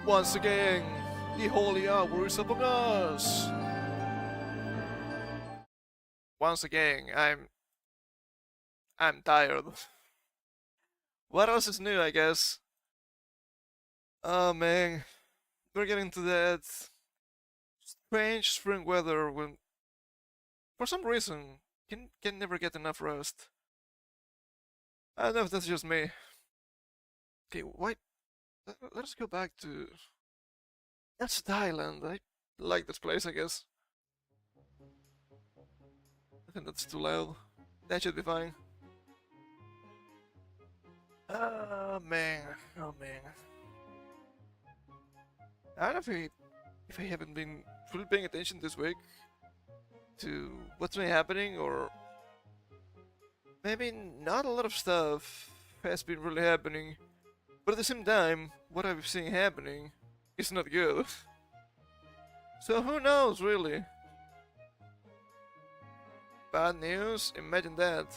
Once again, the holy hour is upon us. Once again, I'm tired. What else is new, I guess? Oh man, we're getting to that strange spring weather when, for some reason, can never get enough rest. I don't know if that's just me. Okay, why? Let's go back to. That's Thailand. I like this place, I guess. I think that's too loud. That should be fine. Oh man, oh man. I don't know if I haven't been fully paying attention this week to what's been happening, or maybe not a lot of stuff has been really happening, but at the same time, what I've seen happening is not good. So who knows, really? Bad news? Imagine that.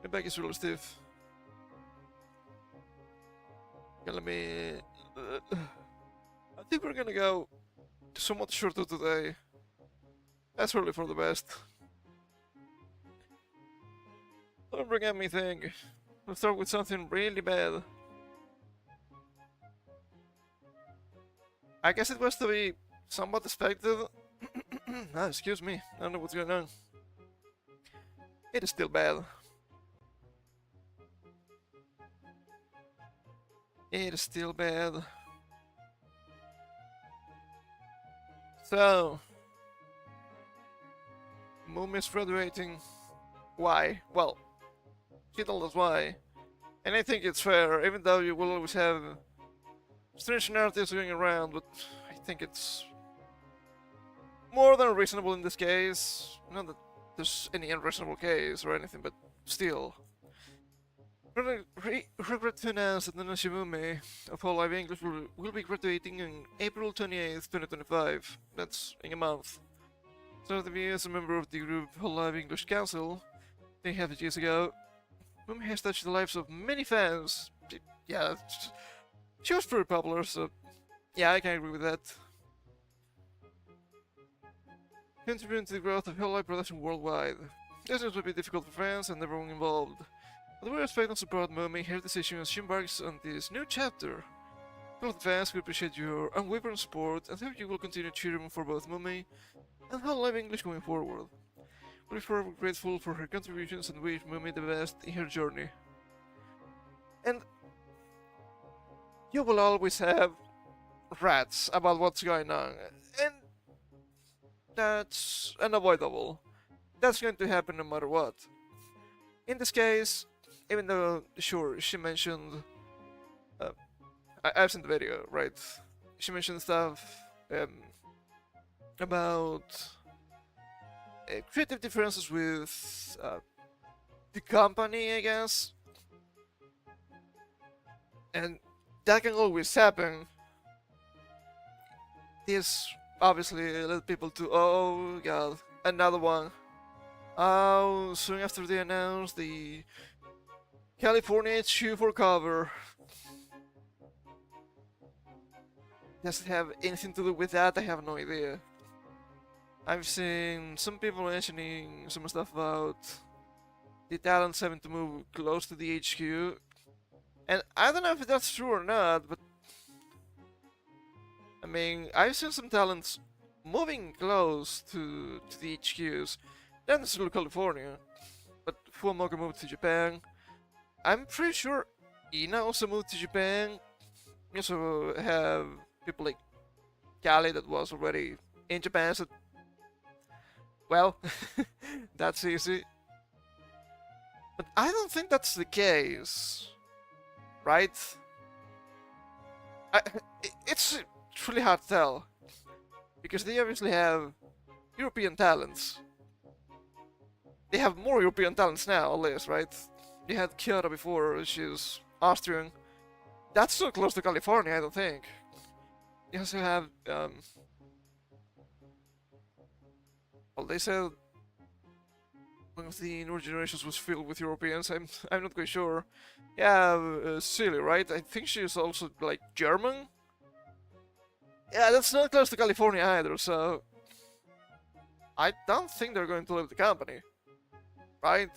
My back is really stiff. Okay, let me. I think we're gonna go somewhat shorter today. That's really for the best. Don't bring anything. Let's start with something really bad. I guess it was to be somewhat expected. Excuse me. I don't know what's going on. It is still bad. It is still bad. So, Moom is graduating. Why? Well, she told us why. And I think it's fair, even though you will always have strange narratives going around, but I think it's more than reasonable in this case. Not that there's any unreasonable case or anything, but still. Regret to announce that Nana Shimumi of Whole Live English will be graduating on April 28th, 2025. That's in a month. So the view as a member of the group Whole Live English Council, 3.5 years ago, Mumi has touched the lives of many fans. Yeah, she was pretty popular, so yeah, I can agree with that. Contributing to the growth of Whole Live production worldwide. This would be difficult for fans and everyone involved. But we respect and support Mumi her decision as she embarks on this new chapter. To all the fans, we appreciate your unwavering support and hope you will continue cheering for both Mumi and Whole Live English going forward. We're forever grateful for her contributions and wish Mumi the best in her journey. And you will always have rats about what's going on, and that's unavoidable. That's going to happen no matter what. In this case, even though, sure, she mentioned... I've seen the video, right? She mentioned stuff about creative differences with the company, I guess. And that can always happen. This obviously led people to, oh god, another one. Oh, soon after they announced the California HQ for cover. Does it have anything to do with that? I have no idea. I've seen some people mentioning some stuff about the talents having to move close to the HQ. And I don't know if that's true or not, but I mean, I've seen some talents moving close to the HQs. Not necessarily California, but Fuamoka moved to Japan. I'm pretty sure Ina also moved to Japan. We also have people like Kali that was already in Japan, so well, that's easy. But I don't think that's the case, right? It's really hard to tell, because they obviously have European talents. They have more European talents now, at least, right? They had Kyoto before, she's Austrian. That's so close to California, I don't think. You also have, well, they said one of the newer generations was filled with Europeans. I'm not quite sure. Yeah, silly, right? I think she's also like German. Yeah, that's not close to California either, so I don't think they're going to leave the company, right?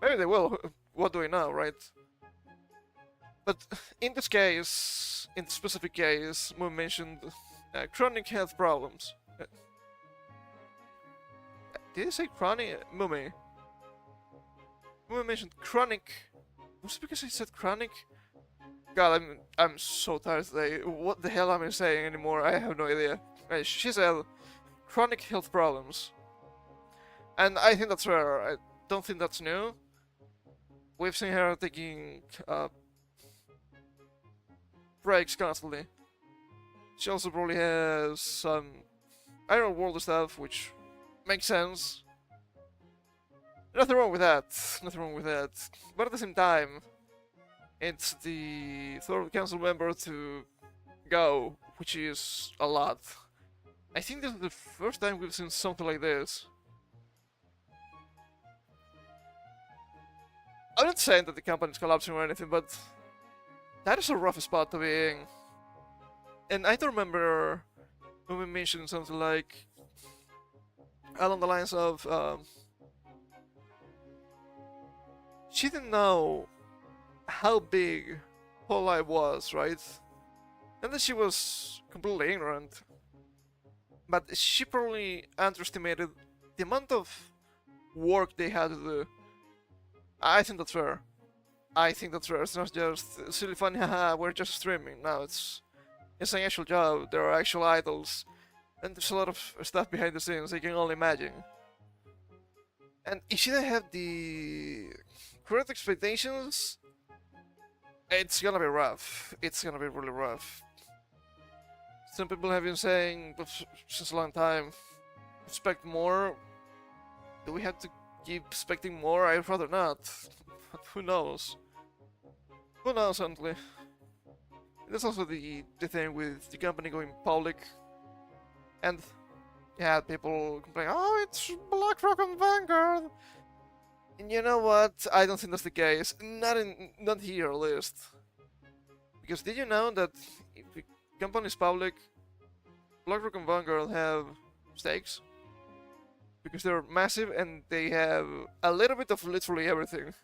Maybe they will. What do we know, right? But in this case, in this specific case, we mentioned chronic health problems. Did you say chronic? Mummy. Mummy mentioned chronic. Was it because I said chronic? God, I'm so tired today. What the hell am I saying anymore? I have no idea. She said chronic health problems. And I think that's rare. I don't think that's new. We've seen her taking breaks constantly. She also probably has some Iron World stuff, which makes sense. Nothing wrong with that. Nothing wrong with that. But at the same time, it's the third council member to go, which is a lot. I think this is the first time we've seen something like this. I'm not saying that the company's collapsing or anything, but that is a rough spot to be in. And I don't remember when we mentioned something like along the lines of she didn't know how big Whole Life was, right? And that she was completely ignorant. But she probably underestimated the amount of work they had to do. I think that's fair. I think that's fair. It's not just silly funny, haha, we're just streaming. No, it's an actual job. There are actual idols. And there's a lot of stuff behind the scenes you can only imagine. And if she didn't have the correct expectations, it's gonna be rough. It's gonna be really rough. Some people have been saying since a long time, expect more. Do we have to keep expecting more? I'd rather not. But who knows? Who knows, honestly? There's also the thing with the company going public. And yeah, people complain, oh, it's BlackRock and Vanguard. And you know what? I don't think that's the case. Not here, at least. Because did you know that if the company is public, BlackRock and Vanguard have stakes? Because they're massive and they have a little bit of literally everything.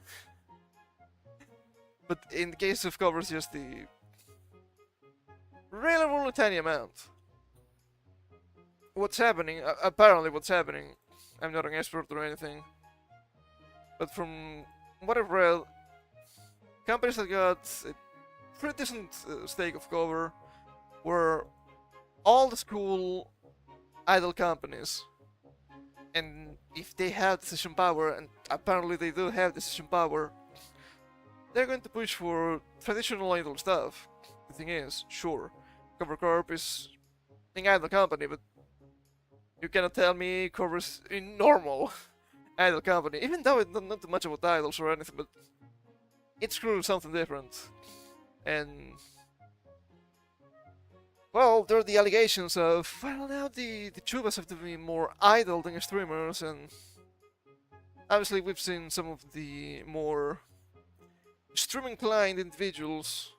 But in the case of covers, just the really tiny amount. What's happening, apparently what's happening, I'm not an expert or anything, but from what I've read, companies that got a pretty decent stake of cover were all the school idol companies. And if they have decision power, and apparently they do have decision power, they're going to push for traditional idol stuff. The thing is, sure, Cover Corp is an idol company, but you cannot tell me covers a normal idol company, even though it's not too much about idols or anything, but it's clearly something different. And well, there are the allegations of, well, now the tubers have to be more idle than streamers, and obviously we've seen some of the more streaming-inclined individuals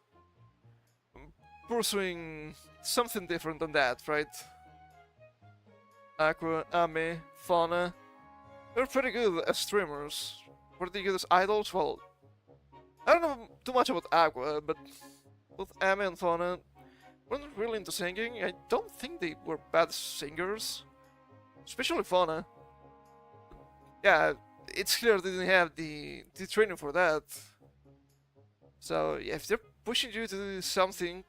pursuing something different than that, right? Aqua, Ame, Fauna, they're pretty good as streamers. Were they good as idols? Well, I don't know too much about Aqua, but both Ame and Fauna weren't really into singing. I don't think they were bad singers, especially Fauna. Yeah, it's clear they didn't have the training for that. So yeah, if they're pushing you to do something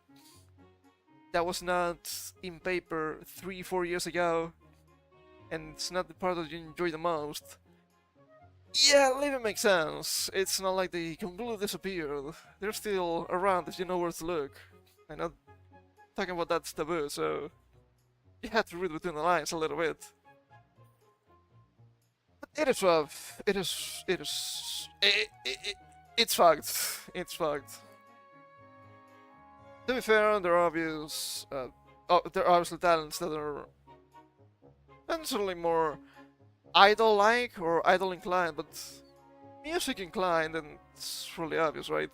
that was not in paper 3-4 years ago, and it's not the part that you enjoy the most, yeah, leave it makes sense. It's not like they completely disappeared. They're still around if you know where to look. I'm not talking about that's taboo, so you have to read between the lines a little bit. But it is rough. It's fucked. It's fucked. To be fair, there are there are obviously talents that are not necessarily more idol-like or idol-inclined, but music inclined, and it's really obvious, right?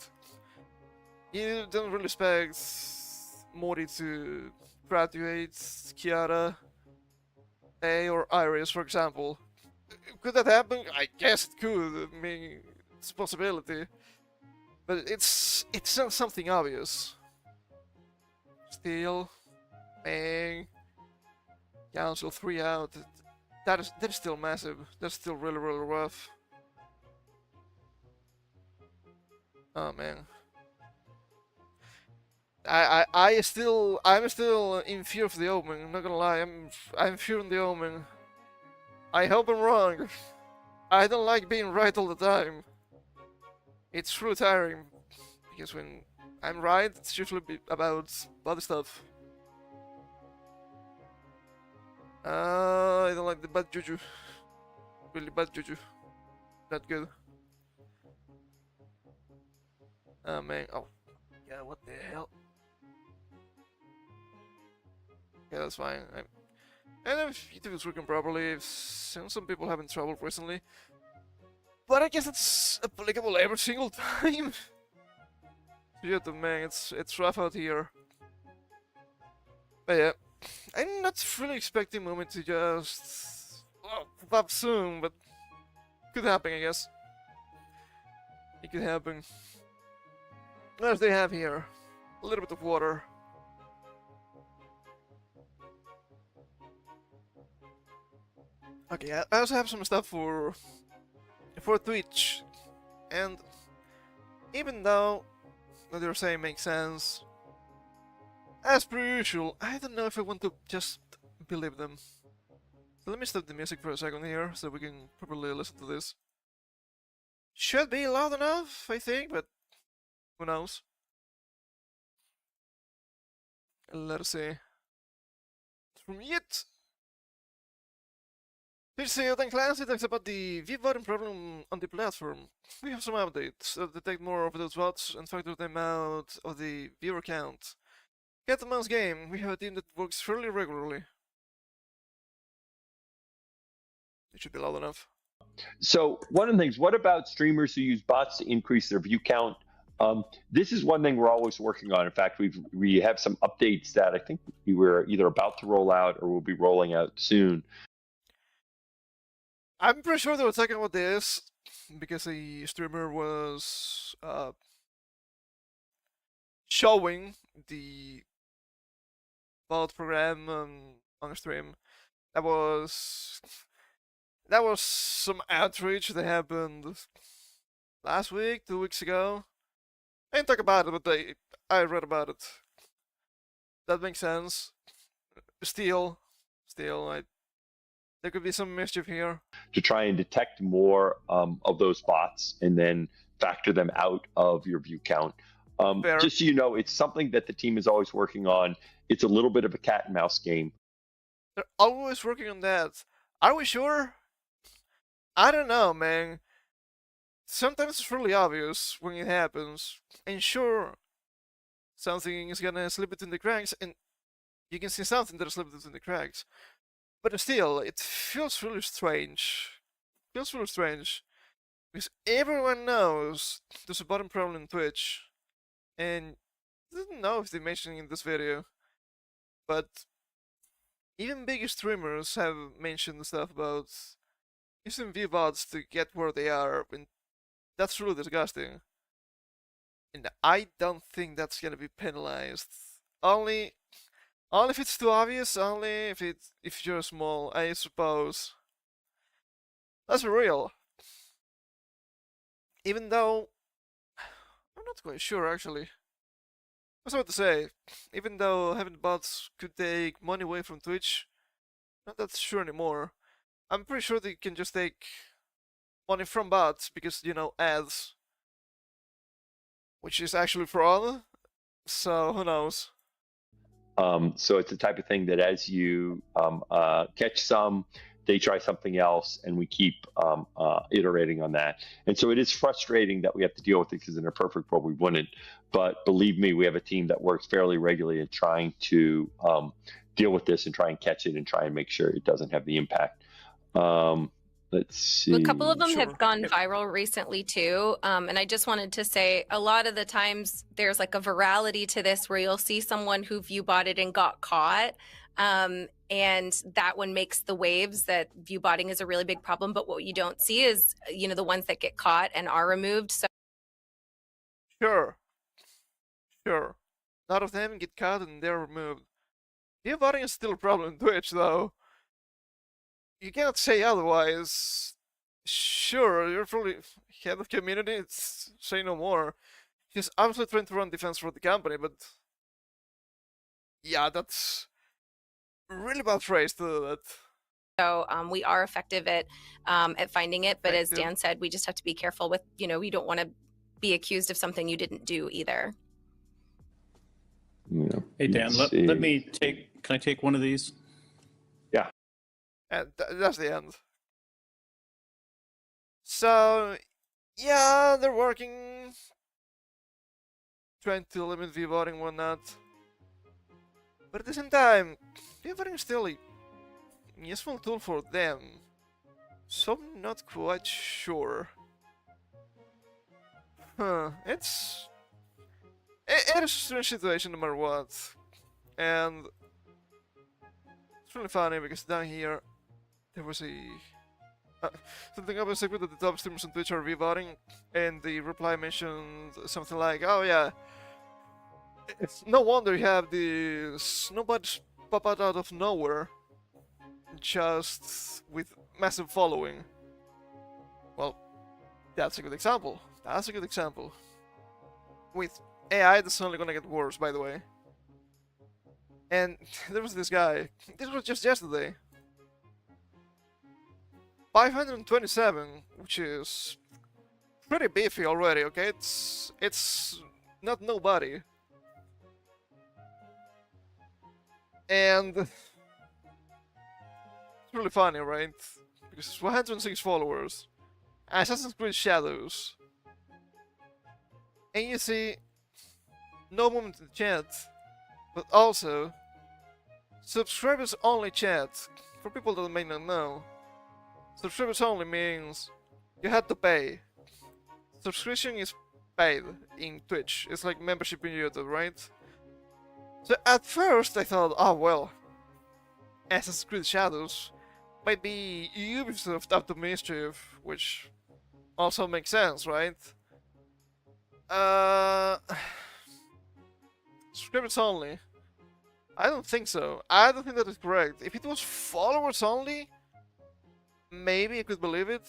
You don't really expect Mori to graduate Kiara, A, or Iris, for example. Could that happen? I guess it could. I mean, it's a possibility. But it's not something obvious. Still, Bang, Council 3 out. That is still massive. That's still really rough. Oh man. I'm still in fear of the omen. I'm not gonna lie. I'm fearing the omen. I hope I'm wrong. I don't like being right all the time. It's really tiring because when I'm right, it's usually about other stuff. I don't like the bad juju. Really bad juju. Not good. Oh man. Oh. Yeah, what the hell? Yeah, that's fine. And if YouTube is working properly, I've seen some people having trouble recently. But I guess it's applicable every single time. YouTube, man, it's rough out here. But yeah, I'm not really expecting Moment to just pop up soon, but could happen, I guess. It could happen. What else they have here? A little bit of water. Okay, I also have some stuff for Twitch, and even though what they're saying makes sense, as per usual, I don't know if I want to just believe them. So let me stop the music for a second here, so we can properly listen to this. Should be loud enough, I think, but who knows? Let's see. It's from Yit. Please see and Clancy talks about the view button problem on the platform. We have some updates that detect more of those bots and factor them out of the viewer count. Get the mouse game. We have a team that works fairly regularly. It should be loud enough. So one of the things, what about streamers who use bots to increase their view count? This is one thing we're always working on. In fact, we have some updates that I think we were either about to roll out or will be rolling out soon. I'm pretty sure they were talking about this because a streamer was showing the bot program on stream. That was some outreach that happened last week, 2 weeks ago. I didn't talk about it, but I read about it. That makes sense. Still, there could be some mischief here. To try and detect more of those bots and then factor them out of your view count. Just so you know, it's something that the team is always working on. It's a little bit of a cat and mouse game. They're always working on that. Are we sure? I don't know, man. Sometimes it's really obvious when it happens. And sure, something is gonna slip between the cracks, and you can see something that slipped between the cracks. But still, it feels really strange. Because everyone knows there's a button problem in Twitch. And I don't know if they mentioned it in this video. But even bigger streamers have mentioned stuff about using VBots to get where they are. And that's really disgusting. And I don't think that's gonna be penalized. Only if it's too obvious, only if you're small, I suppose. Let's be real. Even though I'm not quite sure actually. I was about to say, even though having bots could take money away from Twitch, not that sure anymore. I'm pretty sure they can just take money from bots because, you know, ads. Which is actually fraud. So who knows? So it's the type of thing that as you catch some, they try something else, and we keep iterating on that. And so it is frustrating that we have to deal with it, because in a perfect world we wouldn't. But believe me, we have a team that works fairly regularly in trying to deal with this and try and catch it and try and make sure it doesn't have the impact. Let's see. A couple of them Sure. have gone viral recently too. And I just wanted to say a lot of the times there's like a virality to this where you'll see someone who view botted and got caught. And that one makes the waves that view botting is a really big problem. But what you don't see is, you know, the ones that get caught and are removed. So Sure. Sure. A lot of them get caught and they're removed. The voting is still a problem in Twitch, though. You cannot say otherwise. Sure, you're probably head of community, it's say no more. He's obviously trying to run defense for the company, but yeah, that's a really bad phrase to do that. So we are effective at finding it, but as Effective. Dan said, we just have to be careful with, you know, you don't want to be accused of something you didn't do either. Yeah, Hey Dan, let's let see. me take. Can I take one of these? And that's the end. So, yeah, they're working, trying to limit view voting and whatnot. But at the same time, view voting is still a useful tool for them. So I'm not quite sure. Huh, it is a strange situation no matter what. And it's really funny because down here there was a something up in secret that the top streamers on Twitch are revoting, and the reply mentioned something like, "Oh yeah, it's no wonder you have these nobody's pop out of nowhere, just with massive following." Well, that's a good example. That's a good example. With AI, that's only gonna get worse, by the way. And there was this guy. This was just yesterday. 527, which is pretty beefy already, okay? It's not nobody. And it's really funny, right? Because it's 106 followers. Assassin's Creed Shadows. And you see no movement in the chat, but also subscribers only chat. For people that may not know, subscribers only means you had to pay. Subscription is paid in Twitch. It's like membership in YouTube, right? So at first I thought, oh well, Assassin's Creed Shadows might be Ubisoft up to mischief, which also makes sense, right? Subscribers only. I don't think so. I don't think that is correct. If it was followers only, maybe I could believe it.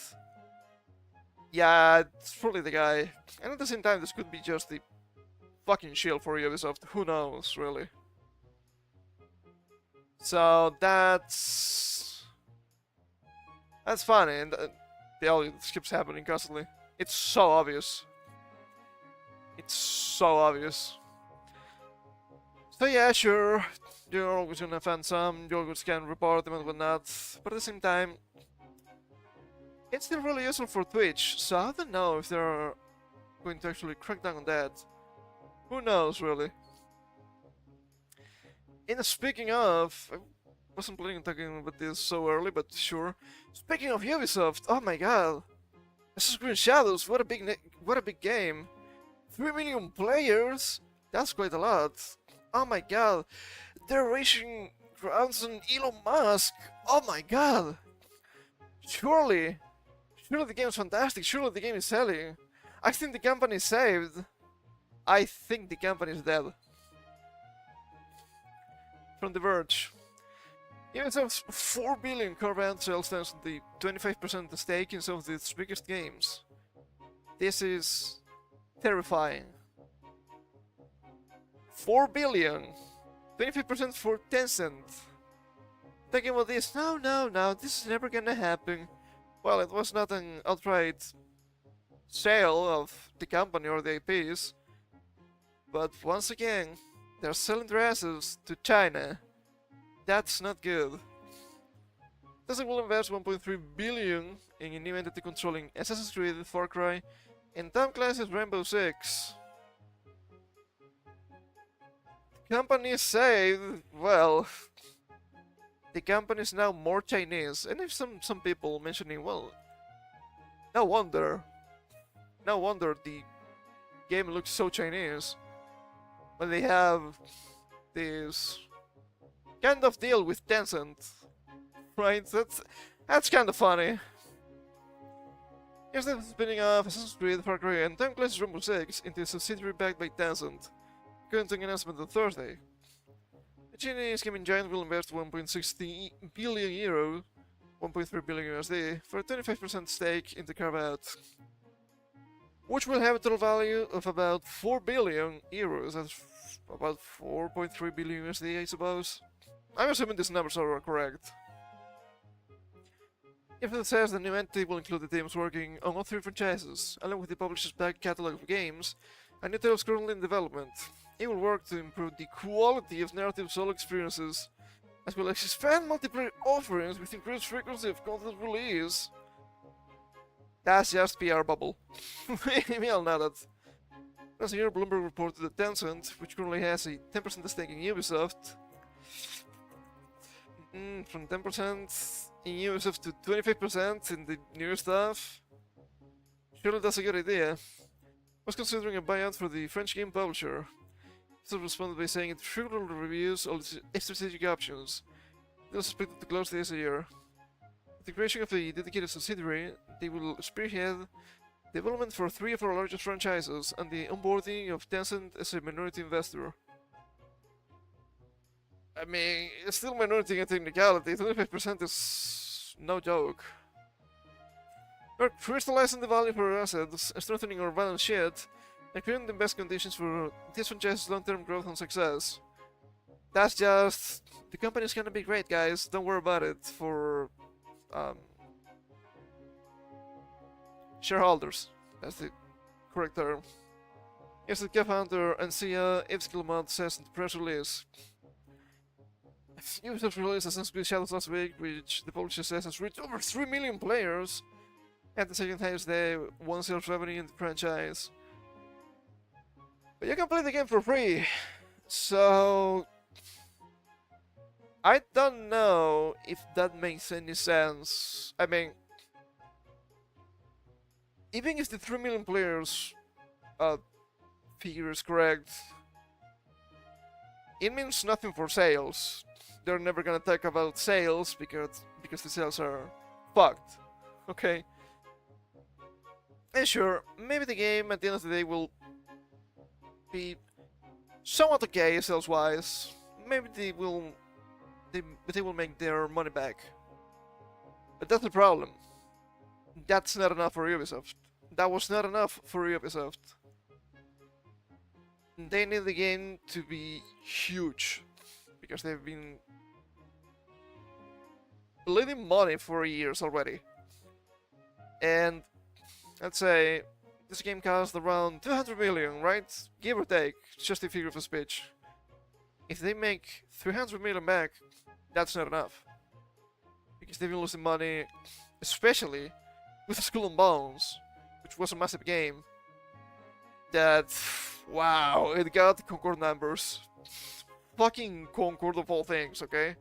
Yeah, it's probably the guy. And at the same time, this could be just the fucking shield for Ubisoft. Who knows, really? So that's funny, and the audio just keeps happening constantly. It's so obvious. It's so obvious. So yeah, sure, you're always gonna find some, you always can report them and whatnot, but at the same time, it's still really useful for Twitch, so I don't know if they're going to actually crack down on that. Who knows, really? And speaking of, I wasn't planning on talking about this so early, but sure. Speaking of Ubisoft, oh my god, Assassin's Creed Shadows, what a big game. 3 million players? That's quite a lot. Oh my god, they're reaching grounds on Elon Musk. Oh my god. Surely the game is fantastic. Surely the game is selling. I think the company is saved. I think the company is dead. From The Verge. Ubisoft's 4 billion core brand sales thanks to the 25% stake in some of its biggest games. This is terrifying. 4 billion! 25% for Tencent. Thinking about this, no, this is never gonna happen. Well, it was not an outright sale of the company or the IPs, but once again, they're selling their asses to China. That's not good. Tencent will invest 1.3 billion in a new entity controlling Assassin's Creed, Far Cry, and Tom Clancy's Rainbow Six. Company saved, well, the company is now more Chinese, and if some people mentioning, well, no wonder the game looks so Chinese when they have this kind of deal with Tencent, right? That's kind of funny. Here's the spinning off Assassin's Creed, Far Cry, and Time Clancy's Rainbow Six into a subsidiary backed by Tencent, according to an announcement on Thursday. The Chinese gaming giant will invest 1.60 billion euro, 1.3 billion USD, for a 25% stake in the carve-out, which will have a total value of about 4 billion euros. That's about 4.3 billion USD, I suppose. I'm assuming these numbers are correct. If it says the new entity will include the teams working on all 3 franchises, along with the publisher's back catalog of games, and new titles currently in development. It will work to improve the quality of narrative solo experiences, as well as expand multiplayer offerings with increased frequency of content release. That's just PR bubble. We all know that. Last year, Bloomberg reported that Tencent, which currently has a 10% stake in Ubisoft, from 10% in Ubisoft to 25% in the new stuff. Surely that's a good idea. Was considering a buyout for the French game publisher. So responded by saying it frequently reviews all its strategic options. It was expected to close this year. With the creation of a dedicated subsidiary, they will spearhead development for 3 of our largest franchises and the onboarding of Tencent as a minority investor. I mean, it's still minority in technicality, 25% is no joke. We're crystallizing the value for our assets, strengthening our balance sheet, and creating the best conditions for this franchise's long-term growth and success. That's just... the company's gonna be great, guys, don't worry about it, for... shareholders. That's the correct term. Here's the co-founder and CEO Yves Guillemot says in the press release. Ubisoft released Assassin's Creed Shadows last week, which the publisher says has reached over 3 million players, and the second highest day one sales revenue in the franchise. But you can play the game for free, so I don't know if that makes any sense. I mean, even if the 3 million players figure is correct, it means nothing for sales. They're never gonna talk about sales because the sales are fucked. Okay? And sure, maybe the game at the end of the day will be somewhat okay sales-wise. Maybe they will make their money back. But that's the problem. That's not enough for Ubisoft. That was not enough for Ubisoft. They need the game to be huge, because they've been bleeding money for years already. And let's say this game cost around 200 million, right? Give or take, just a figure of speech. If they make 300 million back, that's not enough. Because they've been losing money, especially with Skull and Bones, which was a massive game. That, wow, it got Concord numbers. Fucking Concord of all things, okay?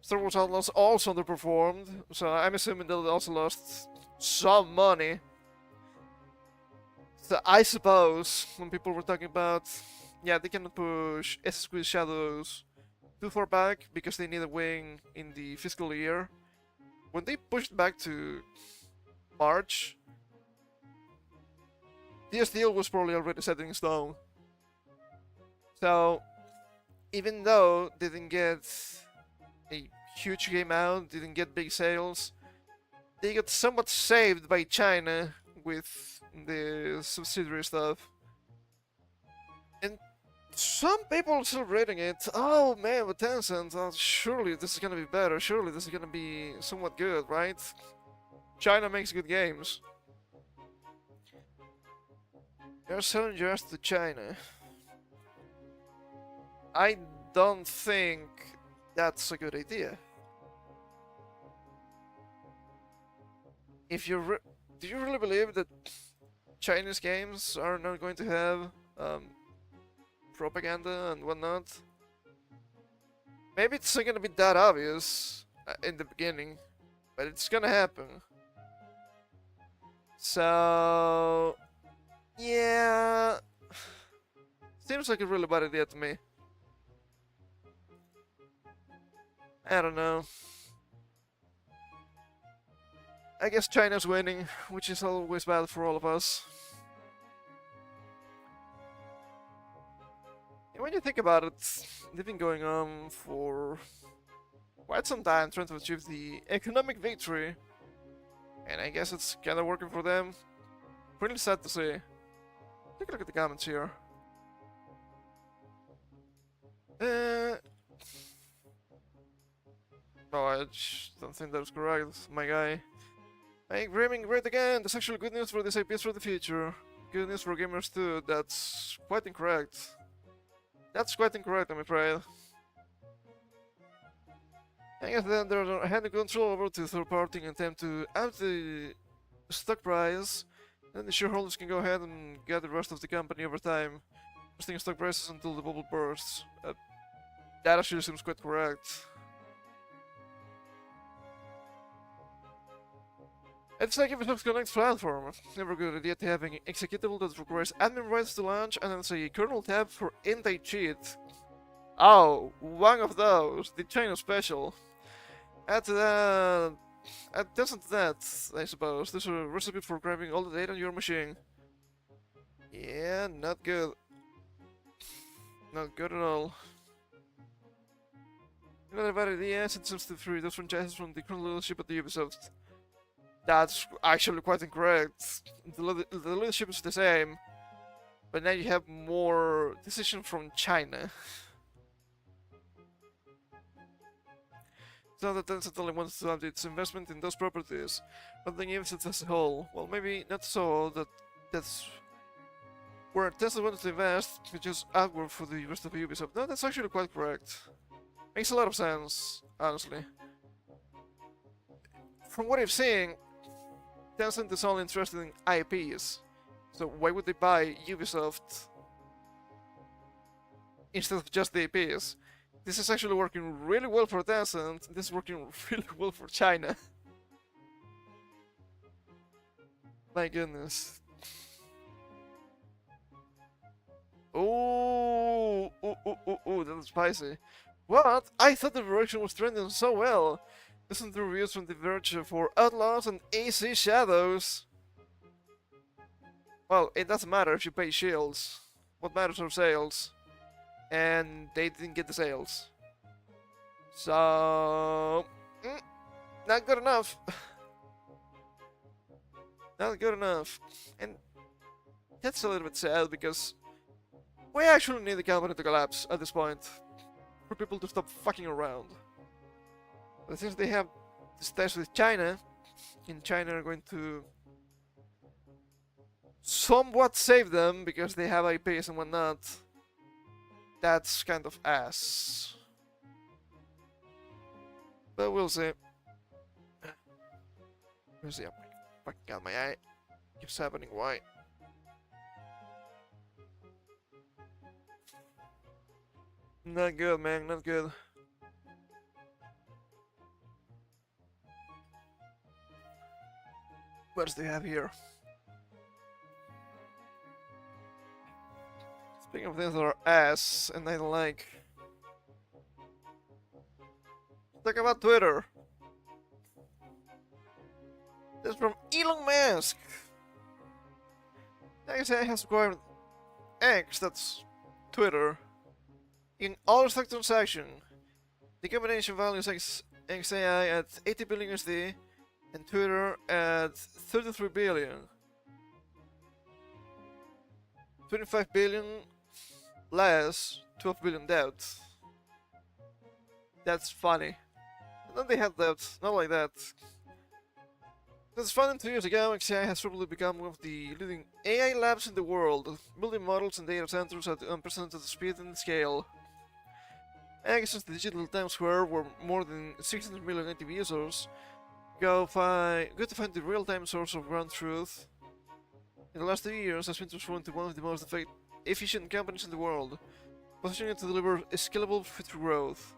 Star Wars Outlaws also underperformed, so I'm assuming they also lost some money. So I suppose, when people were talking about, yeah, they cannot push Assassin's Creed Shadows too far back because they need a wing in the fiscal year. When they pushed back to March, this deal was probably already set in stone. So, even though they didn't get a huge game out, didn't get big sales, they got somewhat saved by China with the subsidiary stuff. And some people are still rating it. Oh man, with Tencent, surely this is gonna be better, surely this is gonna be somewhat good, right? China makes good games. They're selling just to China. I don't think that's a good idea. If you do you really believe that Chinese games are not going to have propaganda and whatnot? Maybe it's not gonna be that obvious in the beginning, but it's gonna happen. So, yeah, seems like a really bad idea to me. I don't know. I guess China's winning, which is always bad for all of us. And when you think about it, they've been going on for quite some time trying to achieve the economic victory. And I guess it's kinda working for them. Pretty sad to see. Take a look at the comments here. No, I just don't think that was correct, my guy. Make gaming great again! That's actually good news for this IPs for the future. Good news for gamers too. That's quite incorrect. That's quite incorrect, I'm afraid. I guess then they're handing control over to third party and attempt to up the stock price. Then the shareholders can go ahead and get the rest of the company over time, boosting stock prices until the bubble bursts. That actually seems quite correct. It's like Microsoft's Connect platform. Never a good idea to have an executable that requires admin rights to launch and then say a kernel tab for anti-cheat. Oh, one of those, the China special. Add doesn't that, I suppose. There's a recipe for grabbing all the data on your machine. Yeah, not good. Not good at all. Not a bad idea, since it's to free those franchises from the current leadership at the Ubisoft. That's actually quite incorrect. The leadership is the same, but now you have more decision from China. It's not that Tencent only wants to have its investment in those properties, but the Ubisoft as a whole. Well, maybe not so. That's where Tencent wants to invest, which is outward for the rest of Ubisoft. No, that's actually quite correct. Makes a lot of sense, honestly. From what I've seen, Tencent is only interested in IPs, so why would they buy Ubisoft instead of just the IPs? This is actually working really well for Tencent, this is working really well for China. My goodness. Oh, that's spicy. What? I thought the direction was trending so well. Listen to reviews from The Verge for Outlaws and AC Shadows. Well, it doesn't matter if you pay shields. What matters are sales. And they didn't get the sales. So... not good enough. Not good enough. And that's a little bit sad because we actually need the company to collapse at this point. For people to stop fucking around. But since they have this ties with China, and China are going to somewhat save them because they have IPs and whatnot, that's kind of ass. But we'll see. We'll see. Oh my fucking god, my eye keeps happening. Why? Not good, man. Not good. What else do you have here? Speaking of things that are ass and I don't like. Talk about Twitter. This is from Elon Musk. I guess I has acquired X, that's Twitter, in all stock transaction. The combination values XAI at 80 billion USD and Twitter at 33 billion. 25 billion less, 12 billion debt. That's funny. And then they have debt, not like that. That's funny. 2 years ago, XAI has probably become one of the leading AI labs in the world, building models and data centers at unprecedented speed and scale. Access to digital Times Square, where more than 600 million active users go to find the real-time source of ground truth. In the last 2 years, has been transformed into one of the most efficient companies in the world, positioning it to deliver scalable future growth.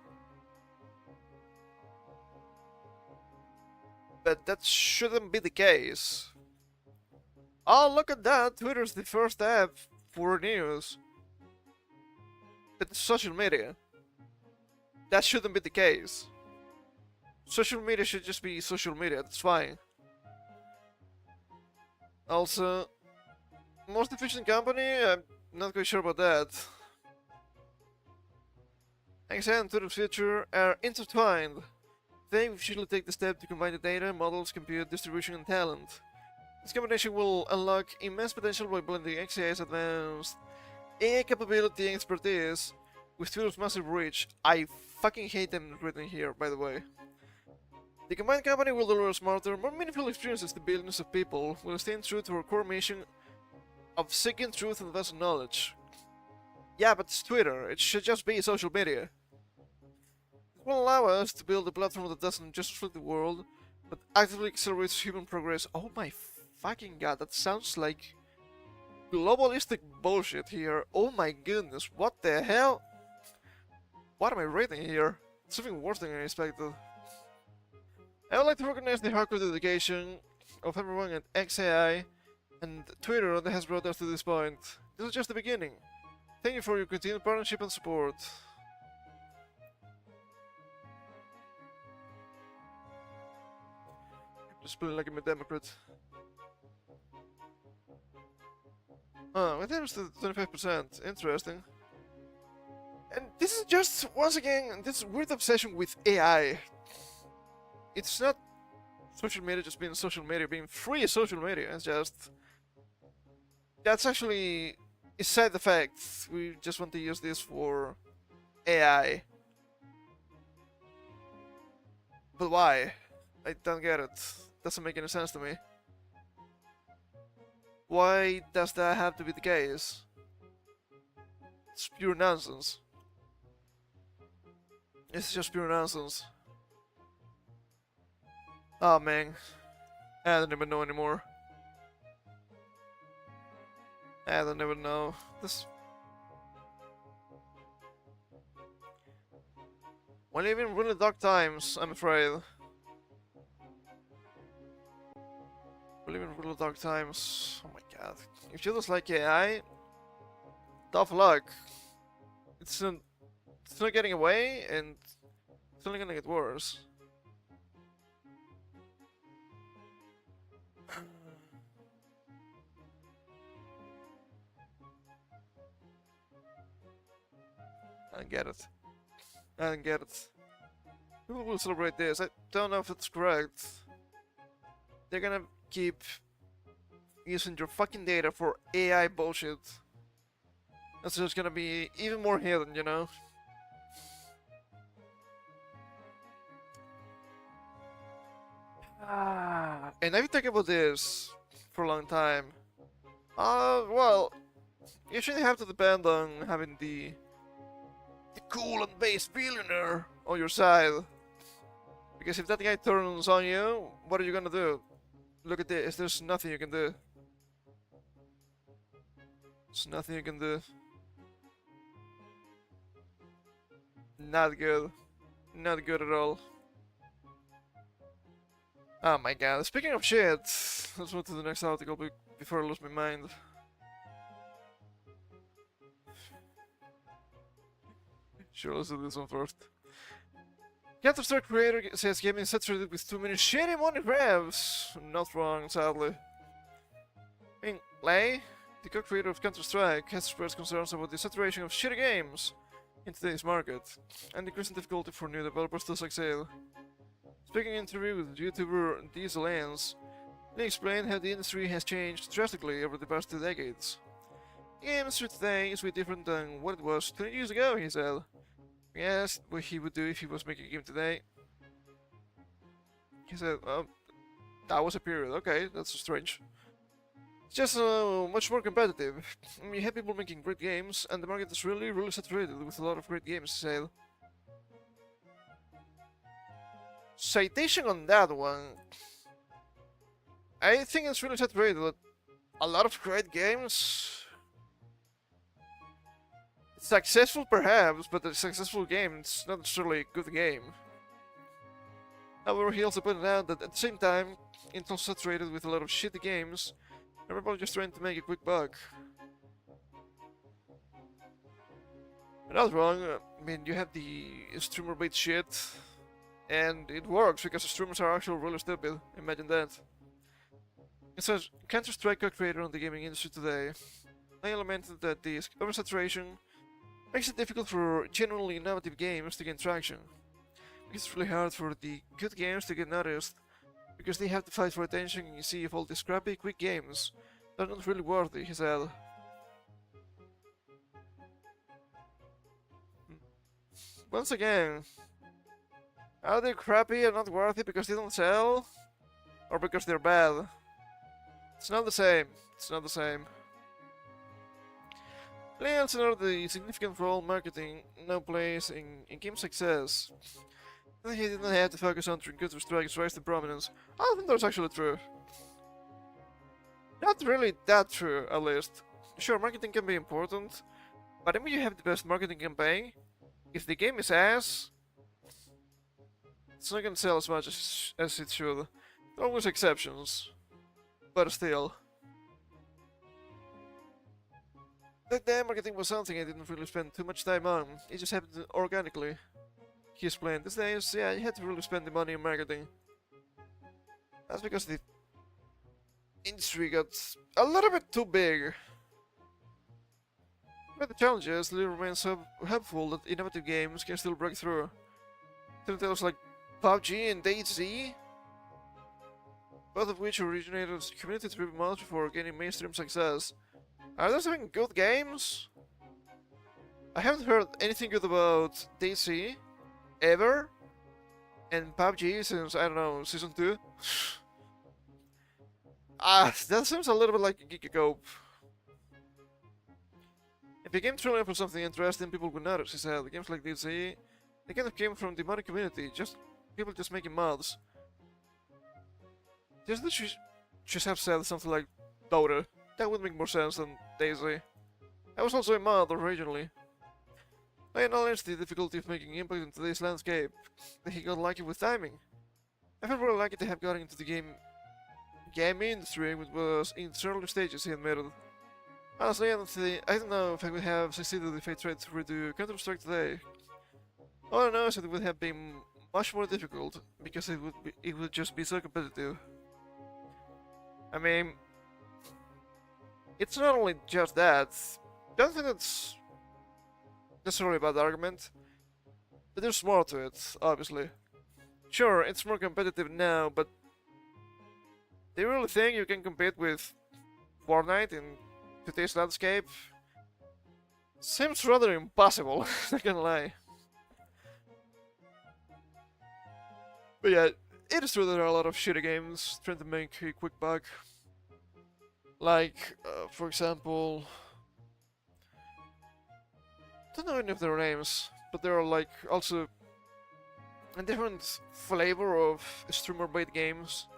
But that shouldn't be the case. Oh, look at that! Twitter's the first app for news. But it's social media. That shouldn't be the case. Social media should just be social media, that's fine. Also, most efficient company? I'm not quite sure about that. XA and Twitter's future are intertwined. They usually take the step to combine the data, models, compute, distribution, and talent. This combination will unlock immense potential by blending XAI's advanced AI capability and expertise with Twitter's massive reach. I fucking hate them written here, by the way. The combined company will deliver smarter, more meaningful experiences to billions of people, while staying true to our core mission of seeking truth and vast knowledge. Yeah, but it's Twitter. It should just be social media. It will allow us to build a platform that doesn't just reflect the world, but actively accelerates human progress. Oh my fucking god, that sounds like globalistic bullshit here. Oh my goodness, what the hell? What am I reading here? It's something worse than I expected. I would like to recognize the hardcore dedication of everyone at XAI and Twitter that has brought us to this point. This is just the beginning. Thank you for your continued partnership and support. Just feeling like I'm a Democrat. Oh, my damage to 25%. Interesting. And this is just, once again, this weird obsession with AI. It's not social media just being social media, being free social media. It's just... That's actually a side effect. We just want to use this for AI. But why? I don't get it. Doesn't make any sense to me. Why does that have to be the case? It's pure nonsense. It's just pure nonsense. Oh man. I don't even know anymore. I don't even know. This... We're living in really dark times, I'm afraid. We live in really dark times. Oh my god. If you just like AI, tough luck. It's not getting away, and it's only gonna get worse. I don't get it. I don't get it. People will celebrate this. I don't know if it's correct. They're gonna keep using your fucking data for AI bullshit. That's just gonna be even more hidden, you know? And I've been thinking about this for a long time. Well, you shouldn't have to depend on having the cool and base billionaire on your side. Because if that guy turns on you, what are you gonna do? Look at this, there's nothing you can do. There's nothing you can do. Not good. Not good at all. Oh my god, speaking of shit, let's move to the next article before I lose my mind. Sure, let's do this one first. Counter-Strike creator says gaming is saturated with too many shitty money grabs. Not wrong, sadly. Ming Lei, the co-creator of Counter-Strike, has expressed concerns about the saturation of shitty games in today's market, and increasing difficulty for new developers to succeed. Speaking in an interview with YouTuber Diesel Lens, Lee explained how the industry has changed drastically over the past 2 decades. The game industry today is way different than what it was 20 years ago, he said. He asked what he would do if he was making a game today. He said, that was a period. Okay, that's strange. It's just much more competitive. You have people making great games, and the market is really saturated with a lot of great games to sell. Citation on that one. I think it's really saturated with a lot of great games. Successful perhaps, but a successful game, it's not necessarily a good game. However, he also pointed out that at the same time, Intel's saturated with a lot of shitty games, and people are just trying to make a quick buck. You're not wrong. I mean, you have the streamer bait shit, and it works because the streamers are actually really stupid. Imagine that. It says Counter-Strike co-creator on the gaming industry today. I lamented that this oversaturation makes it difficult for genuinely innovative games to gain traction. It's really hard for the good games to get noticed because they have to fight for attention and you see if all these crappy quick games are not really worthy, he said. Once again, are they crappy and not worthy because they don't sell? Or because they're bad? It's not the same. It's not the same. Lee also noted the significant role marketing now plays in game success. That he didn't have to focus on Counter-Strike's rise to prominence. I don't think that's actually true. Not really that true, at least. Sure, marketing can be important, but when you have the best marketing campaign, if the game is ass, it's not gonna sell as much as it should. There are always exceptions, but still. That day, marketing was something I didn't really spend too much time on. It just happened organically. He explained. These days, yeah, you had to really spend the money on marketing. That's because the industry got a little bit too big. But the challenge is, Lee remains so hopeful that innovative games can still break through. Titles like PUBG and DayZ, both of which originated as community-driven modes before gaining mainstream success. Are there some good games? I haven't heard anything good about DayZ ever, and PUBG since, I don't know, Season 2. That seems a little bit like a geeky cope. If a game truly offers something interesting, people will notice, he said. Games like DayZ, they kind of came from the modding community, people just making mods. Just have said something like Dota. That would make more sense than DayZ. I was also a mod originally. I acknowledged the difficulty of making impact in today's landscape, that he got lucky with timing. I felt really lucky to have gotten into the game industry, which was in its early stages, he admitted. Honestly, I don't know if I would have succeeded if I tried to redo Counter-Strike today. All I know is that it would have been much more difficult, because it would just be so competitive. I mean, it's not only just that. I don't think that's necessarily a bad argument, but there's more to it, obviously. Sure, it's more competitive now, but do you really think you can compete with Fortnite in today's landscape? Seems rather impossible, not gonna lie. But yeah, it is true that there are a lot of shitty games trying to make a quick buck. Like, for example, I don't know any of their names, but there are like also a different flavor of streamer bait games.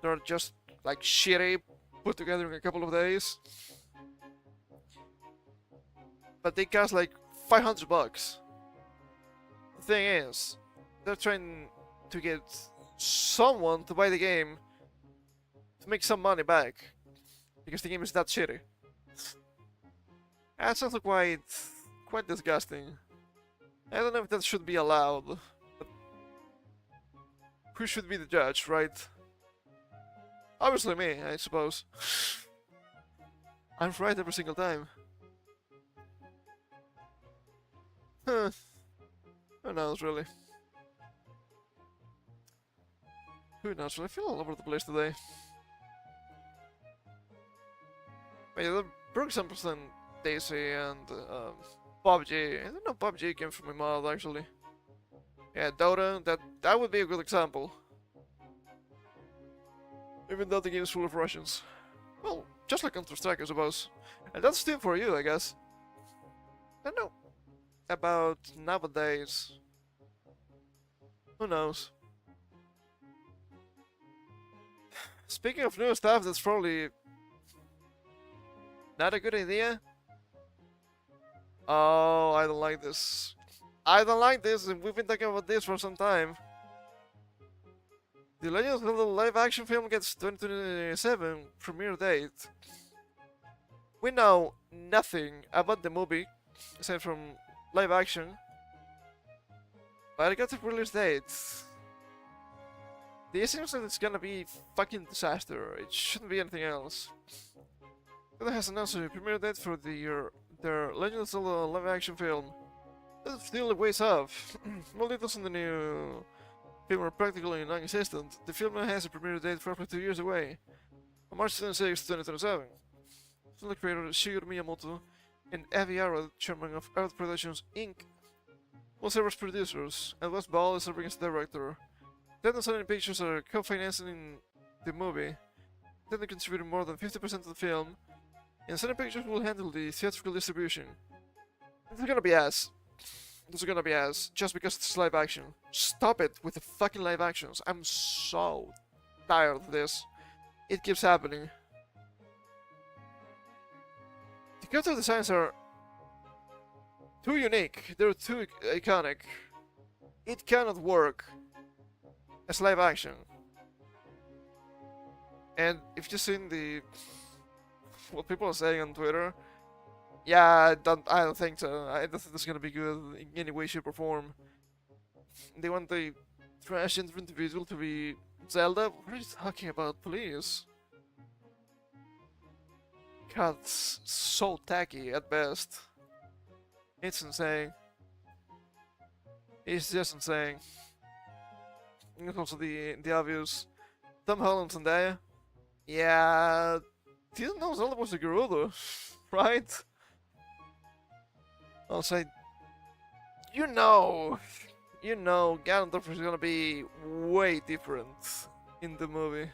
They're just like shitty, put together in a couple of days. But they cost like $500. The thing is, they're trying to get someone to buy the game to make some money back, because the game is that shitty. That sounds like quite disgusting. I don't know if that should be allowed, but who should be the judge, right? Obviously me, I suppose. I'm right every single time. Huh. Who knows, really? Who knows? I feel all over the place today. But yeah, the broke some percent Daisy and PUBG. I don't know, PUBG came from my mod actually. Yeah, Dota, that would be a good example. Even though the game is full of Russians. Well, just like Counter-Strike, I suppose. And that's still for you, I guess. I don't know about nowadays. Who knows? Speaking of new stuff, that's probably not a good idea. Oh, I don't like this. I don't like this, and we've been talking about this for some time. The Legend of Zelda live action film gets 2027 premiere date. We know nothing about the movie, aside from live action, but it got a release date. This seems like it's gonna be fucking disaster. It shouldn't be anything else. Zelda has announced a premiere date for their Legend of Zelda live action film. But it's still a ways off. All details on the new film are practically non-existent. The film has a premiere date roughly 2 years away, on March 26, 2027. Zelda creator Shigeru Miyamoto and Avi Arad, chairman of Earth Productions Inc., will serve as producers, and Wes Ball is serving as director. Then and Sony Pictures are co-financing the movie. Then they contributed more than 50% of the film, and Sony Pictures will handle the theatrical distribution. This is gonna be ass. This is gonna be ass, just because it's live action. Stop it with the fucking live actions. I'm so tired of this. It keeps happening. The character designs are too unique. They're too iconic. It cannot work as live action. And if you've seen what people are saying on Twitter, yeah, I don't think so. I don't think it's gonna be good in any way, shape, or form. They want the transgender individual to be Zelda? What are you talking about, please? God, it's so tacky at best. It's insane. It's just insane. And also the obvious Tom Holland Zendaya. Yeah, didn't know Zelda was a Gerudo, right? I'll say, you know, Ganondorf is gonna be way different in the movie.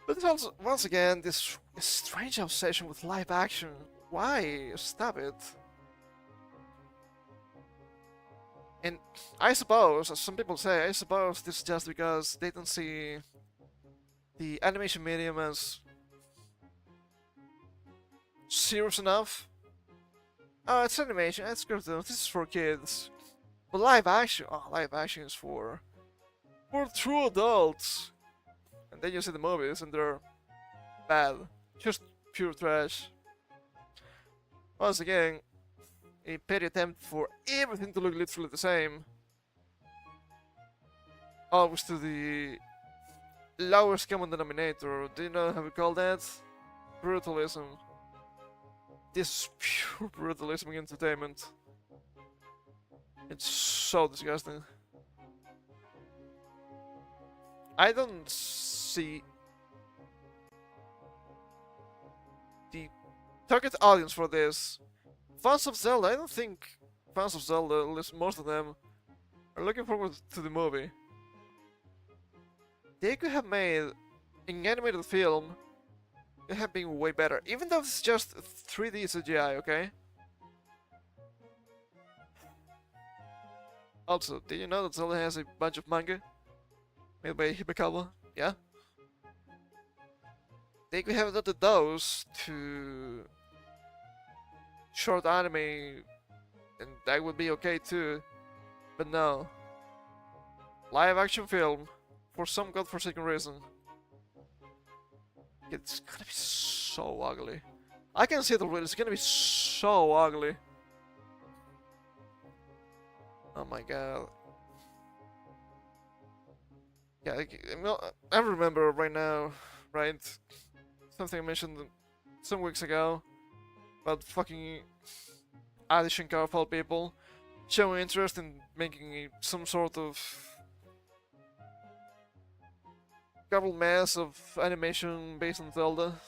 But it's also, once again, this strange obsession with live action. Why? Stop it. And I suppose, as some people say, I suppose this is just because they don't see the animation medium as serious enough. Oh, it's animation, it's cartoon, this is for kids. But live action, oh, live action is for true adults. And then you see the movies and they're bad. Just pure trash. Once again, a petty attempt for everything to look literally the same. Always to the lowest common denominator. Do you know how we call that? Brutalism. This is pure brutalism in entertainment. It's so disgusting. I don't see the target audience for this. Fans of Zelda, I don't think fans of Zelda, at least most of them, are looking forward to the movie. They could have made an animated film that have been way better, even though it's just 3D CGI, okay? Also, did you know that Zelda has a bunch of manga made by Hibikawa? Yeah? They could have adapted those to short anime, and that would be okay too. But no. Live action film, for some godforsaken reason. It's gonna be so ugly. I can see it already, it's gonna be so ugly. Oh my god. Yeah, I remember right now, right? Something I mentioned some weeks ago about fucking Adi Shankar of all people showing interest in making some sort of garbled mess of animation based on Zelda.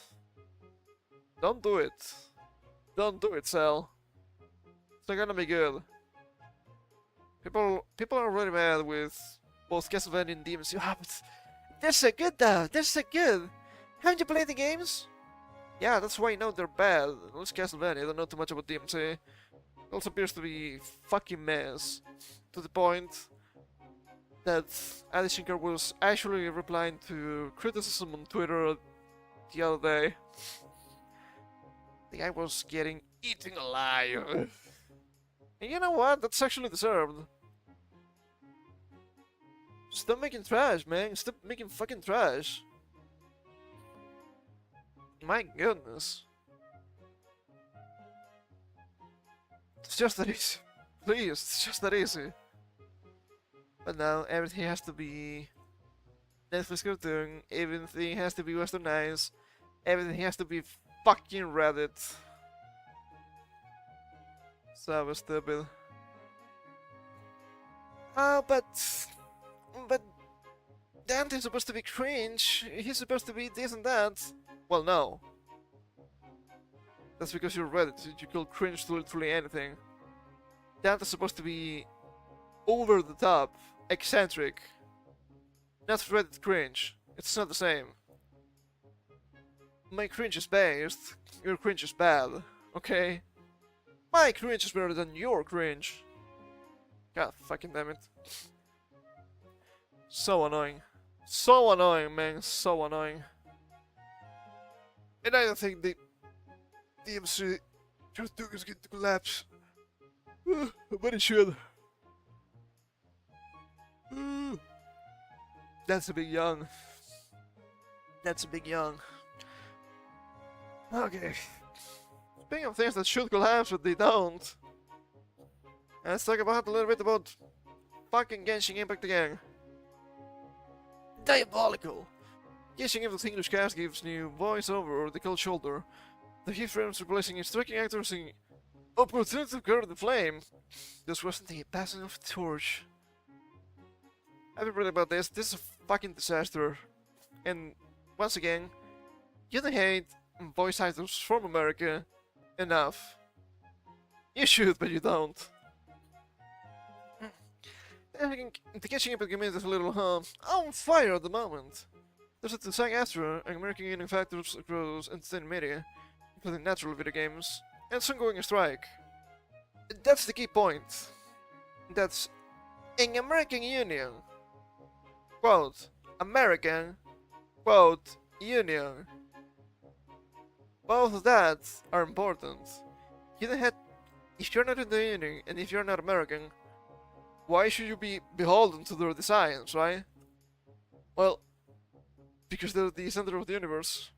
Don't do it. Don't do it, Cell. It's not gonna be good. People are really mad with both Castlevania and DMC. Ah, but they're so good though. They're so good. Haven't you played the games? Yeah, that's why you know they're bad. At least Castlevania. I don't know too much about DMC. It also appears to be fucking mess. To the point that Adi Shankar was actually replying to criticism on Twitter the other day. The guy was getting eaten alive. And you know what? That's actually deserved. Stop making trash, man. Stop making fucking trash. My goodness. It's just that easy. Please, it's just that easy. But now everything has to be Netflix cartoon, everything has to be westernized, everything has to be fucking Reddit. So stupid. Oh, but Dante's supposed to be cringe. He's supposed to be this and that. Well, no. That's because you're Reddit. You call cringe to literally anything. Dante's supposed to be over the top, eccentric. Not Reddit cringe. It's not the same. My cringe is based. Your cringe is bad. Okay? My cringe is better than your cringe. God fucking damn it. So annoying. So annoying, man. So annoying. And I don't think the DMC cartoon is going to collapse. But it should. That's a big young. That's a big young. Okay. Speaking of things that should collapse but they don't. Let's talk about a little bit about fucking Genshin Impact again. Diabolical! Genshin Impact's English cast gives new voiceover the cold shoulder. The keyframes replacing striking actors in opportunity to curb the flame. This wasn't the passing of the torch. I've been reading about this. This is a fucking disaster. And once again, you don't hate voice actors from America enough. You should, but you don't. The Genshin Impact community is a little on fire at the moment. There's a SAG-AFTRA, an American union factors across entertainment media, including natural video games, and some going on strike. That's the key point. That's an American union. Quote, American, quote, union. Both of that are important. You don't have, if you're not in the union, and if you're not American, why should you be beholden to their designs, right? Well, because they're the center of the universe.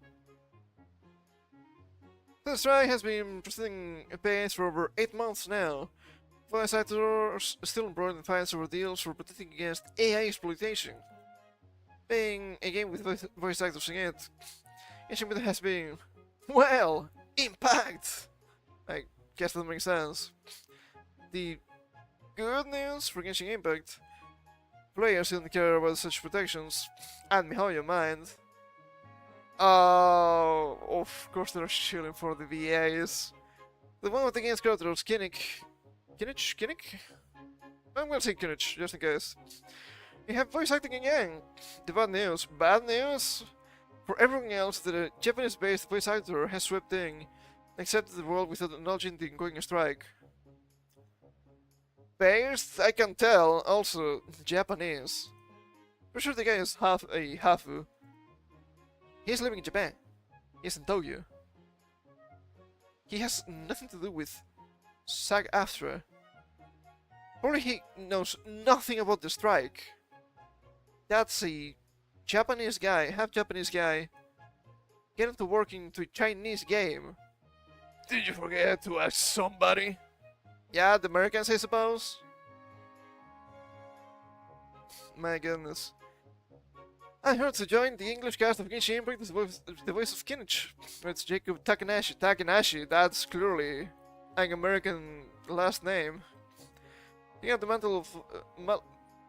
The strike has been proceeding apace for over 8 months now. Voice actors still embroiled in fights over deals for protecting against AI exploitation. Being a game with voice actors in it, Genshin Impact has been, well, impact! I guess that makes sense. The good news for Genshin Impact, players didn't care about such protections, and me how you mind. Oh, of course they're shilling for the VAs. The one with the game's characters, Kinnick. I'm gonna say Kinnick, just in case. You have voice acting again. The bad news? For everyone else, the Japanese-based voice actor has swept in and accepted the role without acknowledging the ongoing strike. Based, I can tell, also Japanese. Pretty sure the guy is half a hafu. He's living in Japan. He's in Tokyo. He has nothing to do with SAG-AFTRA. Probably he knows nothing about the strike. That's a Japanese guy, half Japanese guy, getting to work into a Chinese game. Did you forget to ask somebody? Yeah, the Americans, I suppose? My goodness. I heard to join the English cast of Genshin Impact as the voice of Kinich. It's Jacob Takanashi. Takanashi, that's clearly an American last name. You have the mantle of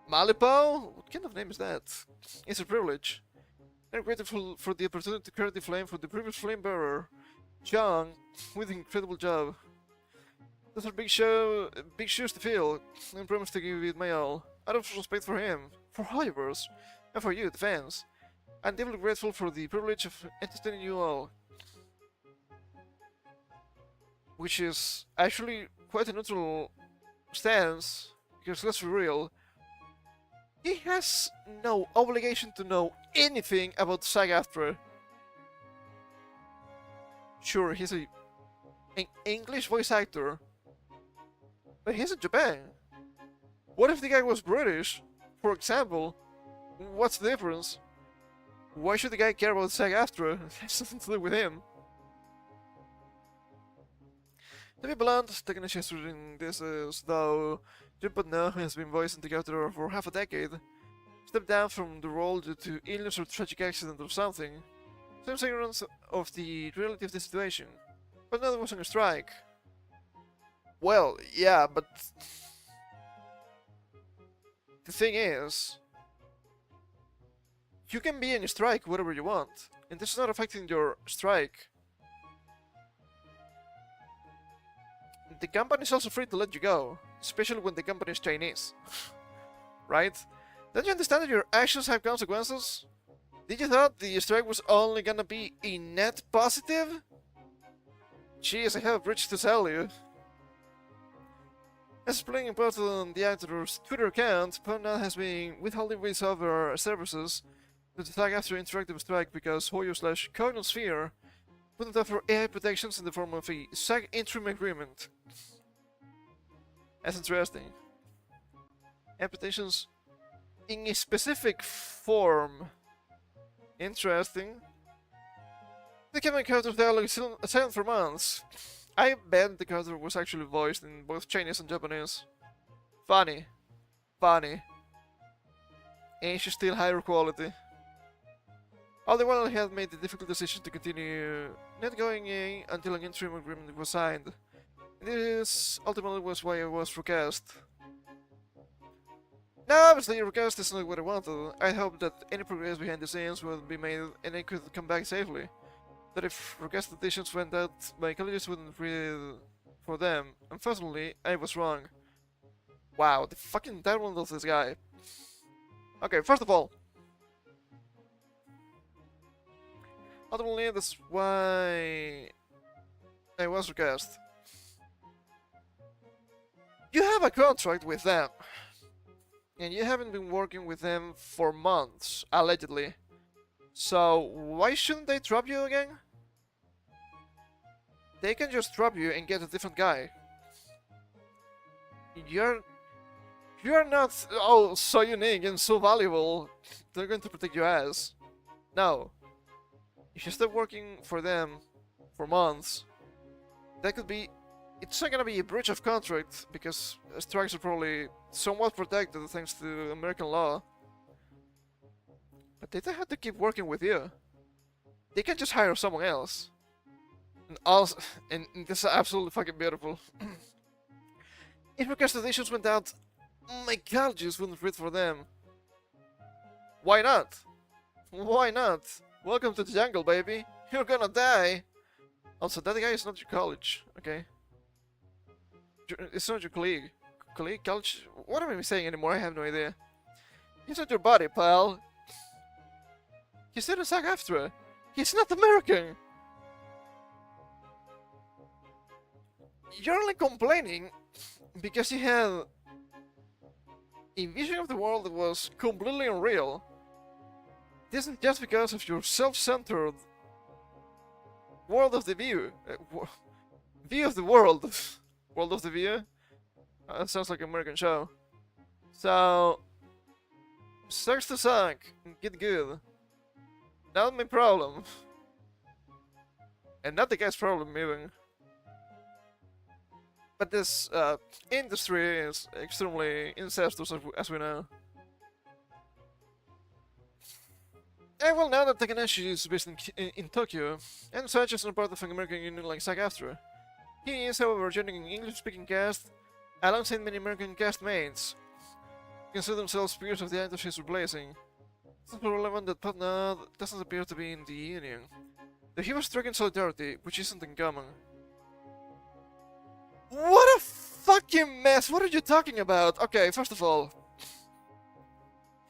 Malipo? What kind of name is that? It's a privilege. I'm grateful for the opportunity to carry the flame for the previous flame bearer, John, with an incredible job. Those are big shoes to fill, and I promise to give it my all. Out of respect for him, for Hollywood, and for you, the fans. I'm deeply grateful for the privilege of entertaining you all. Which is actually quite a neutral stance, because let's be real, he has no obligation to know anything about SAG-AFTRA. Sure, he's an English voice actor, but he's in Japan. What if the guy was British, for example, What's the difference? Why should the guy care about SAG-AFTRA? It has nothing to do with him. To be blunt, taking a chance in this is, though Jim No, who has been voicing the character for half a decade, stepped down from the role due to illness or tragic accident or something. Seems ignorance of the reality of the situation. But now there was on a strike. Well, yeah, but the thing is, you can be in a strike whatever you want, and this is not affecting your strike. The company is also free to let you go, especially when the company is Chinese. Right? Don't you understand that your actions have consequences? Did you thought the strike was only gonna be a net positive? Jeez, I have a bridge to tell you. As playing in part on the actor's Twitter account, Pona has been withholding voiceover services to the SAG-AFTRA interactive strike because Hoyo/Cognosphere wouldn't offer AI protections in the form of a SAG interim agreement. That's interesting. AI protections in a specific form. Interesting. The Kevin character's dialogue is silent for months. I bet the character was actually voiced in both Chinese and Japanese. Funny. Funny. And she's still higher quality. All the while he had made the difficult decision to continue not going in until an interim agreement was signed. This ultimately was why I was recast. Now obviously recast is not what I wanted. I hoped that any progress behind the scenes would be made and I could come back safely. That if recast auditions went out, my colleagues wouldn't read for them. Unfortunately, I was wrong. Wow, the fucking talent of this guy. Okay, first of all, ultimately, that's why I was recast. You have a contract with them, and you haven't been working with them for months, allegedly. So, why shouldn't they drop you again? They can just drop you and get a different guy. You're not, oh, so unique and so valuable, they're going to protect your ass. No. If you stop working for them for months, that could be... It's not gonna be a breach of contract, because strikes are probably somewhat protected thanks to American law. But they don't have to keep working with you. They can just hire someone else. And also, and this is absolutely fucking beautiful. If recast auditions went out, my colleges wouldn't read for them. Why not? Why not? Welcome to the jungle, baby. You're gonna die. Also, that guy is not your college, okay? It's not your colleague. Colleague? College? What am I saying anymore? I have no idea. He's not your buddy, pal. He's not a SAG-AFTRA. He's not American. You're only complaining because you had a vision of the world that was completely unreal. This isn't just because of your self-centered world of the view. View of the world. World of the view? That sounds like an American show. So, sucks to suck. Get good. Not my problem. And not the guy's problem, even. But this industry is extremely incestuous, as we know. And well, now that Takanashi is based in Tokyo, and such is not part of an American union like SAG-AFTRA, he is, however, joining an English-speaking cast alongside many American castmates, who consider themselves peers of the actor she's replacing. It's not relevant that Patna doesn't appear to be in the union, though he was struck in solidarity, which isn't uncommon. What a fucking mess! What are you talking about? Okay, first of all,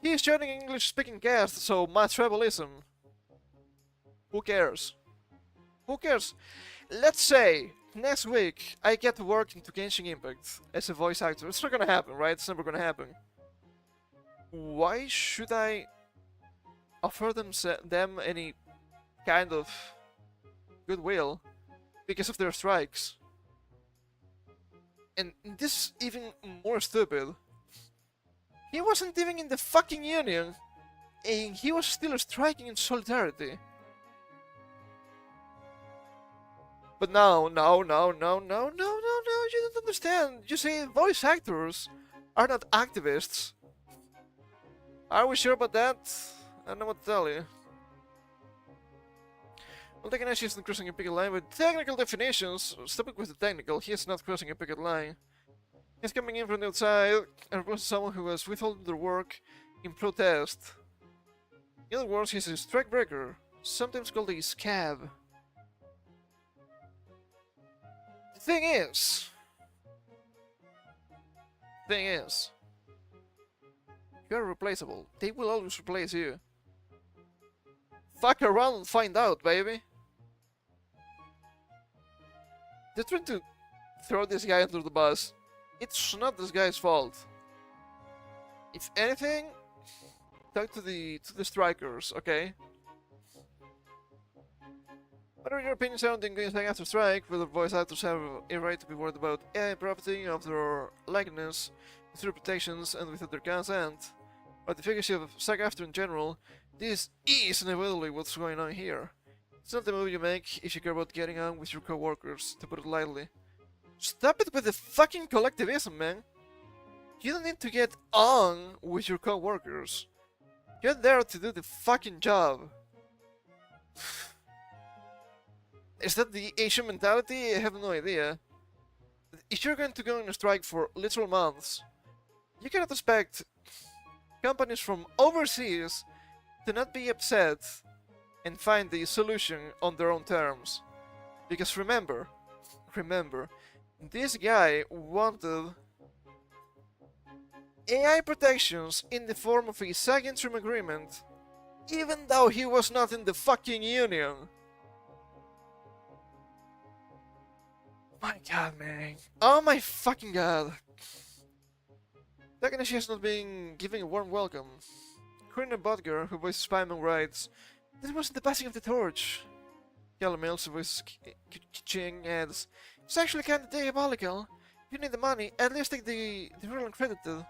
he is joining an English-speaking cast, so my tribalism. Who cares? Who cares? Let's say next week I get to work into Genshin Impact as a voice actor. It's not gonna happen, right? It's never gonna happen. Why should I offer them any kind of goodwill because of their strikes? And this is even more stupid. He wasn't even in the fucking union. and he was still striking in solidarity. But no, you don't understand. You see, voice actors are not activists. Are we sure about that? I don't know what to tell you. Well, Takanashi isn't crossing a picket line with technical definitions. Stop it with the technical, he is not crossing a picket line. He's coming in from the outside and replacing someone who was withholding their work in protest. In other words, he's a strikebreaker, sometimes called a scab. The thing is, you're replaceable. They will always replace you. Fuck around and find out, baby. They're trying to throw this guy under the bus. It's not this guy's fault. If anything, talk to the strikers, okay? Whatever your opinions are on the going after strike, whether voice actors have a right to be worried about AI profiting of their likeness, with reputations and without their consent, or the efficacy of SAG-AFTRA in general, this is inevitably what's going on here. It's not the move you make if you care about getting on with your co-workers, to put it lightly. Stop it with the fucking collectivism, man! You don't need to get on with your co-workers. You're there to do the fucking job. Is that the Asian mentality? I have no idea. If you're going to go on a strike for literal months, you cannot expect companies from overseas to not be upset and find the solution on their own terms. Because remember, this guy wanted AI protections in the form of a SAG interim agreement, even though he was not in the fucking union. My god, man. Oh my fucking god. Takanashi has not been given a warm welcome. Kurina Butger, who voices Spyman, writes, "This wasn't the passing of the torch." Yellow Mills, who voices Ching, adds, "It's actually kinda diabolical. If you need the money, at least take the role uncredited.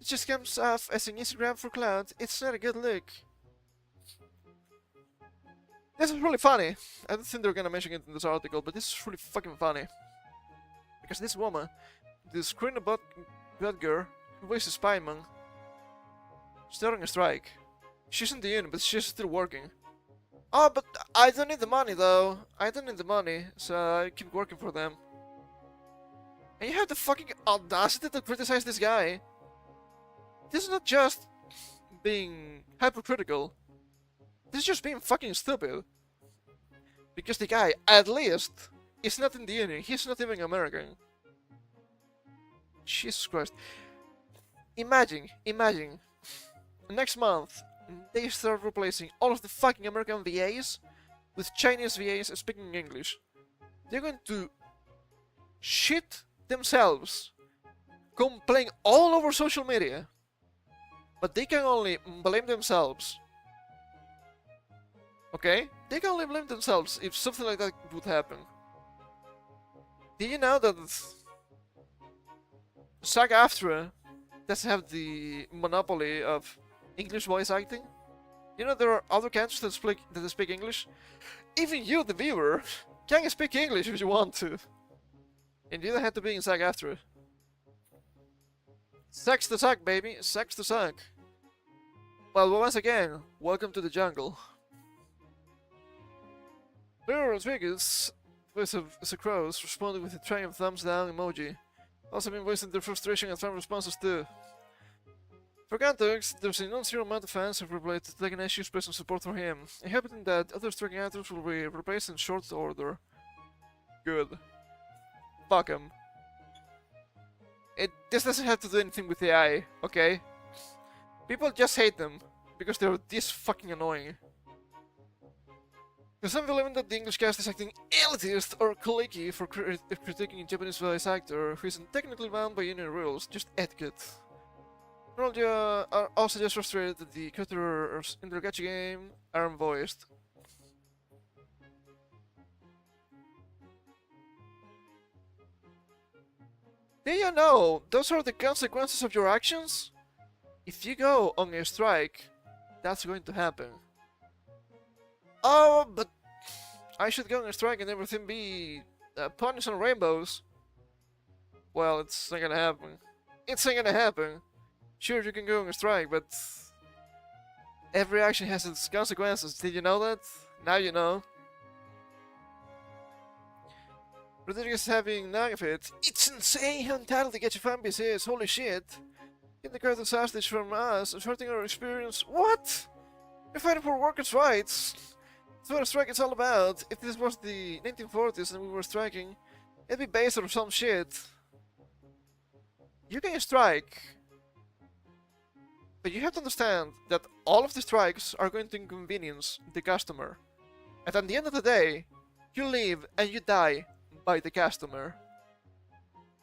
It just comes off as an easy grab for clout. It's not a good look." This is really funny. I don't think they're gonna mention it in this article, but this is really fucking funny. Because this woman, this Kurina Butger, who voices Spyman, starting a strike. She's in the union, but she's still working. "Oh, but I don't need the money though. I don't need the money, so I keep working for them." And you have the fucking audacity to criticize this guy. This is not just being hypercritical. This is just being fucking stupid. Because the guy, at least, is not in the union. He's not even American. Jesus Christ. Imagine. Next month, they start replacing all of the fucking American VAs with Chinese VAs speaking English. They're going to shit themselves, complain all over social media, but they can only blame themselves. Okay? They can only blame themselves if something like that would happen. Do you know that SAG-AFTRA doesn't have the monopoly of English voice acting? You know there are other countries that speak English? Even you, the viewer, can speak English if you want to. And you don't have to be in SAG-AFTRA. Sex to SAG, baby. Sex to SAG. Well, once again, welcome to the jungle. Mirror Rodriguez, voice of Crows, responded with a triumph thumbs down emoji. Also been voicing their frustration at fan responses too. For context, there's a non-zero amount of fans who have replied to Takanashi expressing support for him, and hoping that other striking actors will be replaced in short order. Good. Fuck 'em. This doesn't have to do anything with AI, okay? People just hate them because they're this fucking annoying. There's some believing that the English cast is acting elitist or cliquey for critiquing a Japanese voice actor who isn't technically bound by union rules, just etiquette. Ronaldo are also just frustrated that the characters in their gacha game aren't voiced. Do you know those are the consequences of your actions? If you go on a strike that's going to happen. Oh, but I should go on a strike and everything be punished on rainbows. Well, it's not gonna happen. It's not gonna happen. Sure, you can go on a strike, but every action has its consequences. Did you know that? Now you know. Rodriguez having none of it. It's insane how entitled the Getcha fanbase is. Holy shit. Getting the cartoon hostage from us and hurting our experience. What? We're fighting for workers' rights. That's what a strike is all about. If this was the 1940s and we were striking, it'd be based on some shit. You can strike, but you have to understand that all of the strikes are going to inconvenience the customer. And at the end of the day, you live and you die by the customer.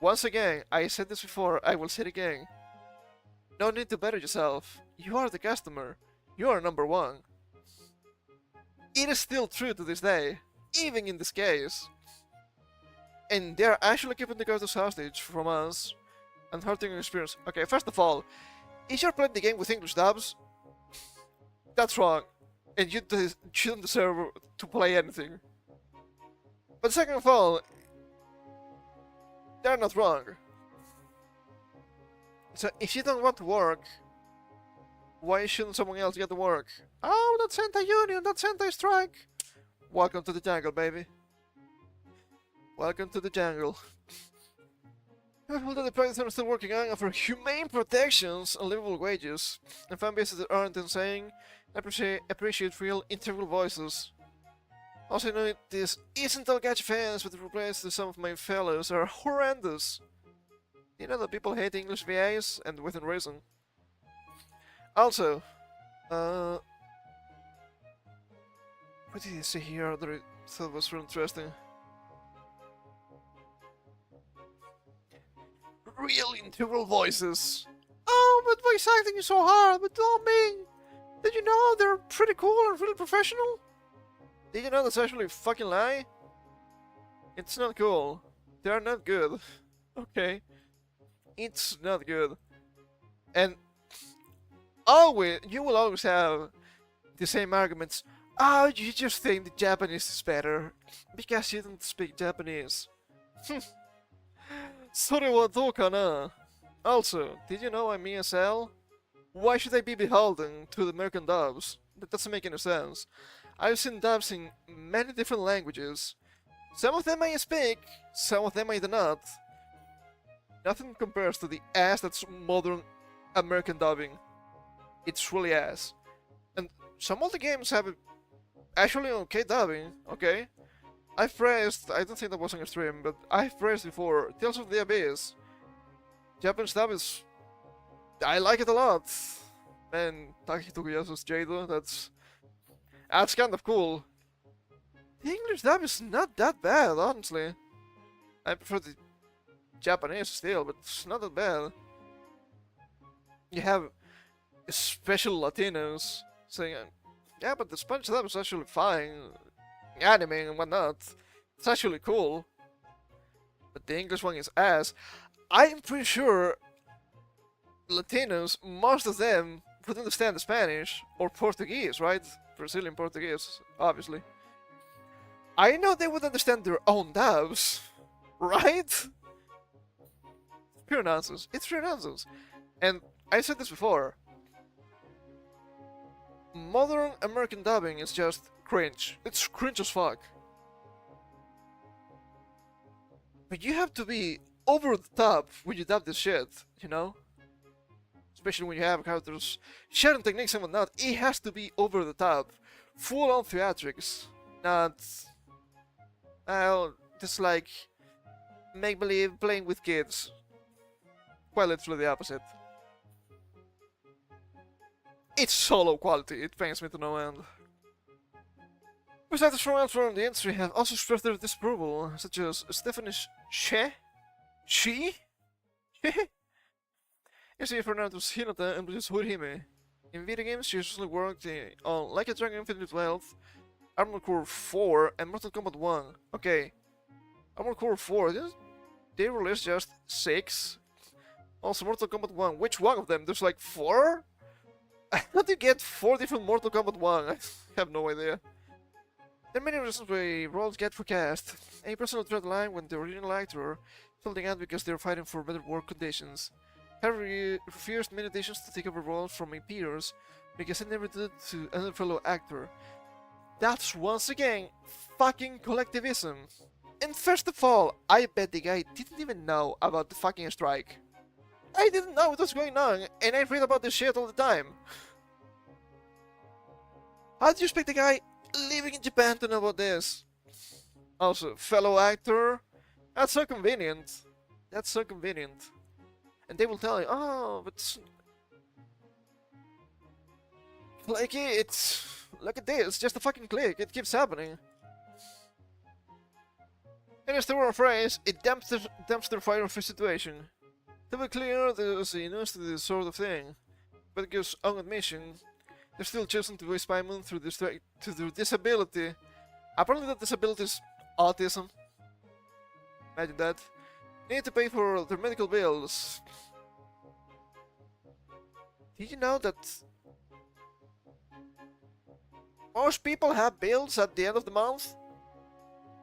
Once again, I said this before, I will say it again. No need to better yourself. You are the customer. You are number one. It is still true to this day, even in this case. And they are actually keeping the cartoons hostage from us and hurting our experience. Okay, first of all, if you're playing the game with English dubs, that's wrong. And you shouldn't deserve to play anything. But second of all, they're not wrong. So if you don't want to work, why shouldn't someone else get to work? Oh, that's anti-union, that's anti-strike. Welcome to the jungle, baby. Welcome to the jungle. Although the projects are still working on offer humane protections and livable wages, and fanbases that aren't insane appreciate real integral voices. Also, I know this isn't all Gacha fans, but the replies to some of my fellows are horrendous. You know that people hate English VAs, and within reason. Also, what did he say here that I thought was really interesting? Real integral voices. Oh, but voice acting is so hard, but oh man, did you know they're pretty cool and really professional? Did you know that's actually a fucking lie? It's not cool. They're not good. Okay. It's not good. And always, you will always have the same arguments. Oh, you just think the Japanese is better because you don't speak Japanese. Also, did you know I'm ESL? Why should I be beholden to the American dubs? That doesn't make any sense. I've seen dubs in many different languages. Some of them I speak, some of them I do not. Nothing compares to the ass that's modern American dubbing. It's really ass. And some of the games have actually okay dubbing, okay? I've praised, I don't think that was on your stream, but I've praised before, Tales of the Abyss. Japanese dub is... I like it a lot. Man, Taki Tokuyasu's Jado, that's kind of cool. The English dub is not that bad, honestly. I prefer the Japanese still, but it's not that bad. You have special Latinos saying, yeah, but the Spanish dub is actually fine. Anime and whatnot. It's actually cool. But the English one is ass. I'm pretty sure Latinos, most of them would understand the Spanish or Portuguese, right? Brazilian Portuguese, obviously. I know they would understand their own dubs, right? Pure nonsense. It's pure nonsense. And I said this before. Modern American dubbing is just cringe. It's cringe as fuck. But you have to be over the top when you dub this shit, you know? Especially when you have characters sharing techniques and whatnot, it has to be over the top. Full on theatrics. Not... just like... make-believe playing with kids. Quite literally the opposite. It's so low quality, it pains me to no end. Besides, from elsewhere in the industry have also expressed their disapproval, such as Stephanie She? Yesterday, Fernando's Hinata and Blizzard's Hurihime. In video games, she usually worked on Like a Dragon Infinite Wealth, Armored Core 4, and Mortal Kombat 1. Okay, Armored Core 4, they released just 6? Also, Mortal Kombat 1, which one of them? There's like 4? How do you get 4 different Mortal Kombat 1? I have no idea. There are many reasons why roles get recast. A personal thread line when the original actor filling out because they're fighting for better work conditions. Have refused many auditions to take over roles from my peers because I never did to another fellow actor. That's once again fucking collectivism. And first of all, I bet the guy didn't even know about the fucking strike. I didn't know what was going on, and I read about this shit all the time. How do you expect the guy living in Japan to know about this? Also, fellow actor? That's so convenient. That's so convenient. And they will tell you, oh, but... Flaky, it's... Look at this, just a fucking click, it keeps happening. And as the word phrase, it dumpster fire of a situation. To be clear, there's a nuance to this sort of thing. But it goes on admission, they're still choosing to waste Paimon through their disability. Apparently that disability is autism. Imagine that. They need to pay for their medical bills. Did you know that most people have bills at the end of the month?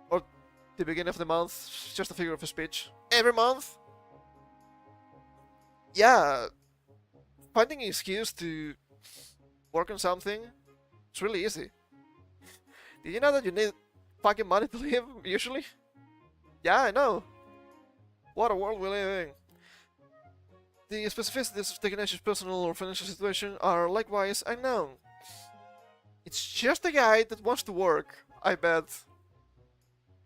Or the beginning of the month, it's just a figure of speech. Every month? Yeah, finding an excuse to work on something, it's really easy. Did you know that you need fucking money to live, usually? Yeah, I know. What a world we live in. The specificities of Takenashi's personal or financial situation are likewise unknown. It's just a guy that wants to work, I bet.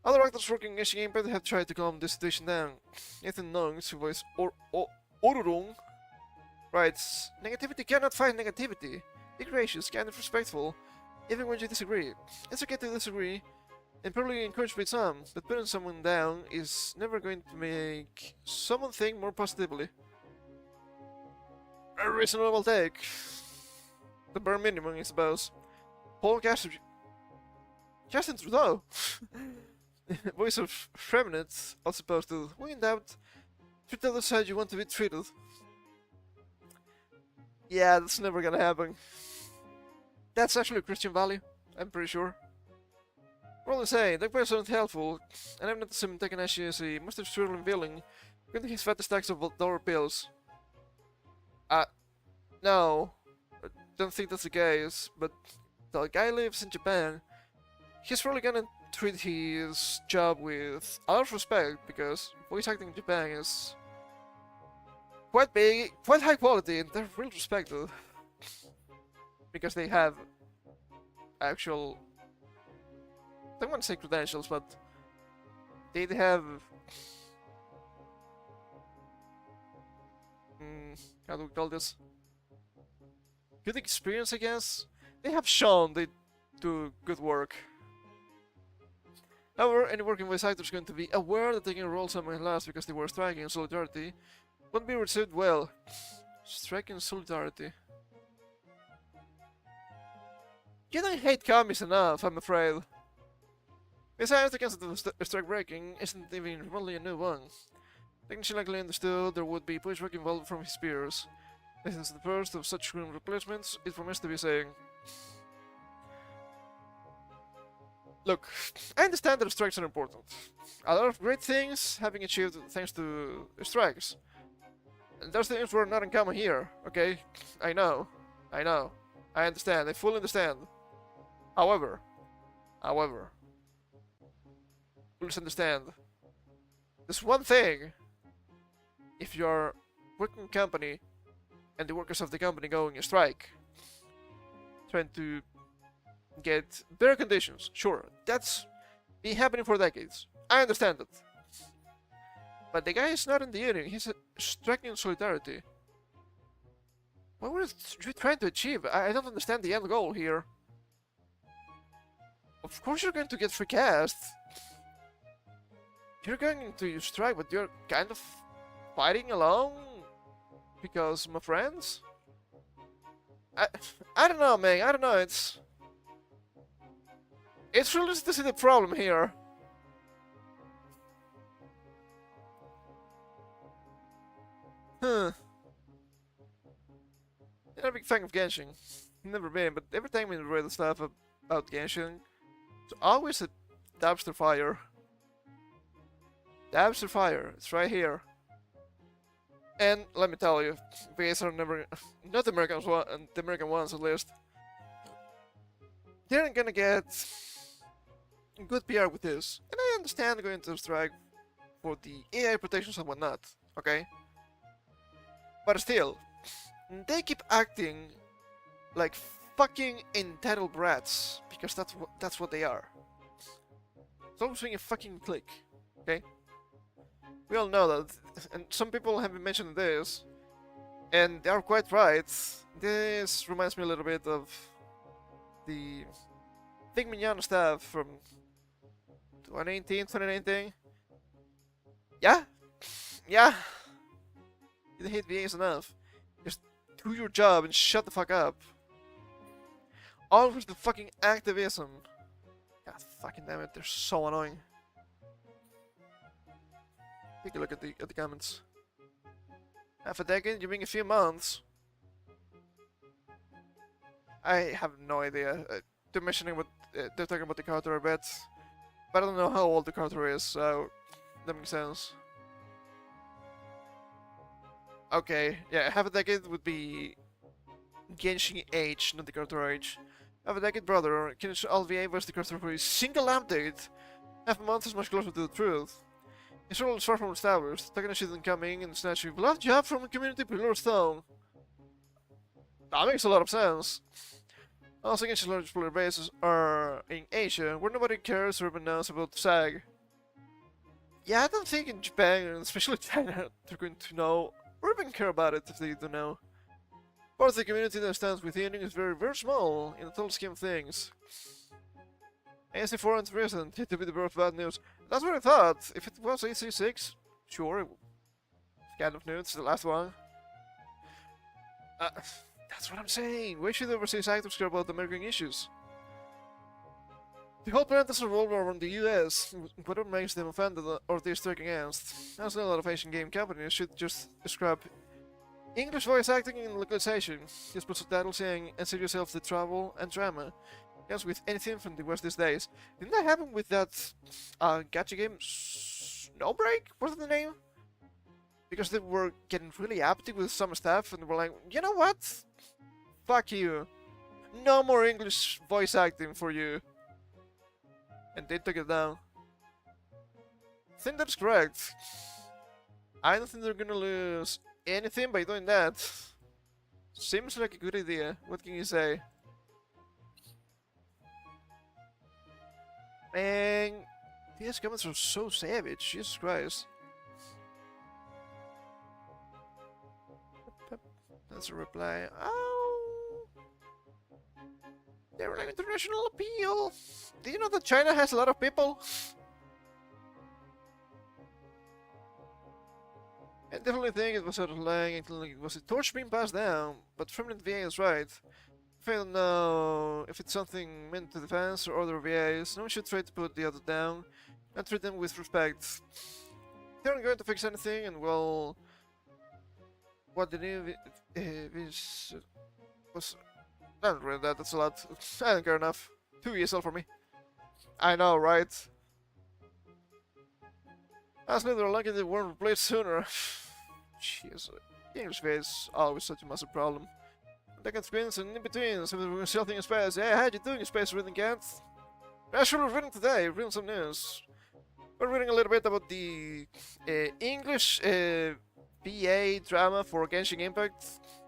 Other actors working in Asian Impact have tried to calm the situation down. Nathan Nong's voice Orurung writes, negativity cannot fight negativity. Be gracious, kind and respectful, even when you disagree. It's okay to disagree, and probably encouraged by some, but putting someone down is never going to make someone think more positively. A reasonable take. The bare minimum, I suppose. Paul Cassidy. Justin Trudeau. Voice of Remnant, also posted, when in doubt, treat the other side you want to be treated. Yeah, that's never gonna happen. That's actually a Christian value, I'm pretty sure. Well, say, that person isn't helpful, and I'm not assuming Takanashi is a master struggling villain, getting his fat stacks of dollar bills. No. I don't think that's the case, but the guy lives in Japan. He's probably gonna treat his job with a lot of respect, because voice acting in Japan is quite big, quite high quality, and they're really respected. Because they have actual... I don't want to say credentials, but they have... how do we call this? Good experience, I guess? They have shown they do good work. However, any working voice actor is going to be aware that taking a role somewhere last because they were striking in solidarity won't be received well. Striking solidarity. You don't hate commies enough, I'm afraid. Besides, the concept of strike breaking isn't even remotely a new one. Technically likely understood, there would be pushback involved from his peers. This is the first of such grim replacements, it remains to be saying. Look, I understand that strikes are important. A lot of great things have been achieved thanks to strikes. And those things were not uncommon here, okay? I know. I understand, I fully understand. However, please understand. There's one thing. If you're working in a company and the workers of the company going on strike, trying to get better conditions, sure, that's been happening for decades. I understand it. But the guy is not in the union, he's striking in solidarity. What were you trying to achieve? I don't understand the end goal here. Of course you're going to get recast. You're going to strike, but you're kind of fighting alone because my friends? I don't know, man. I don't know. It's really to see the problem here. I'm not a big fan of Genshin. Never been, but every time we read stuff about Genshin, it's always a dumpster fire. Dumpster fire. It's right here. And let me tell you, VAs are never, not the Americans, the American ones at least. They're gonna get good PR with this, and I understand going to strike for the AI protections and whatnot. Okay, but still, they keep acting like fucking entitled brats because that's what they are. It's always being a fucking click. Okay. We all know that, and some people have been mentioning this, and they are quite right. This reminds me a little bit of the Big Mignon stuff from 2019. Yeah? Yeah! You didn't hate VAs enough. Just do your job and shut the fuck up. Always the fucking activism. God fucking damn it, they're so annoying. Take a look at the comments. Half a decade? You mean a few months? I have no idea. They're mentioning what they're talking about the character a bit, but I don't know how old the character is, so that makes sense. Okay, yeah, half a decade would be Genshin age, not the character age. Half a decade, brother. Can LVA was the character for a single update? Half a month is much closer to the truth. It's all far from established. Talking shit and coming and snatching blood job from the community pillar stone. That makes a lot of sense. Also, against large player bases are in Asia, where nobody cares or even knows about SAG. Yeah, I don't think in Japan, and especially China, they're going to know or even care about it if they do know. Part of the community that stands within is very, very small in the total scheme of things. AC4 and recent, hit to be the birth of bad news. That's what I thought. If it was AC6, sure, it's kind of new, it's the last one. That's what I'm saying. Why should overseas actors care about American issues? The whole planet doesn't revolve around the US. Whatever makes them offended or they strike against. That's not a lot of Asian game companies should just scrap English voice acting and localization. Just put subtitles saying and save yourself the trouble and drama. As with anything from the West these days. Didn't that happen with that gacha game Snowbreak? Was it the name? Because they were getting really uppity with some stuff and they were like, you know what? Fuck you. No more English voice acting for you. And they took it down. I think that's correct. I don't think they're gonna lose anything by doing that. Seems like a good idea. What can you say? Man, these comments are so savage. Jesus Christ. That's a reply. Oh, they're an international appeal. Do you know that China has a lot of people? I definitely think it was out of line until it was a torch being passed down, but Feminine VA is right. If I don't know if it's something meant to defense or other VAs, no one should try to put the other down and treat them with respect. They aren't going to fix anything, and well, what the new was. I don't read that, that's a lot. I don't care enough. 2 ESL for me. I know, right? Honestly, they're lucky they weren't replaced sooner. Jeez, English VA is always such a massive problem. Second screens and in-betweens, if we're selling in space. Hey, how you doing, space reading cats? Actually, reading today, reading some news. We're reading a little bit about the English BA drama for Genshin Impact.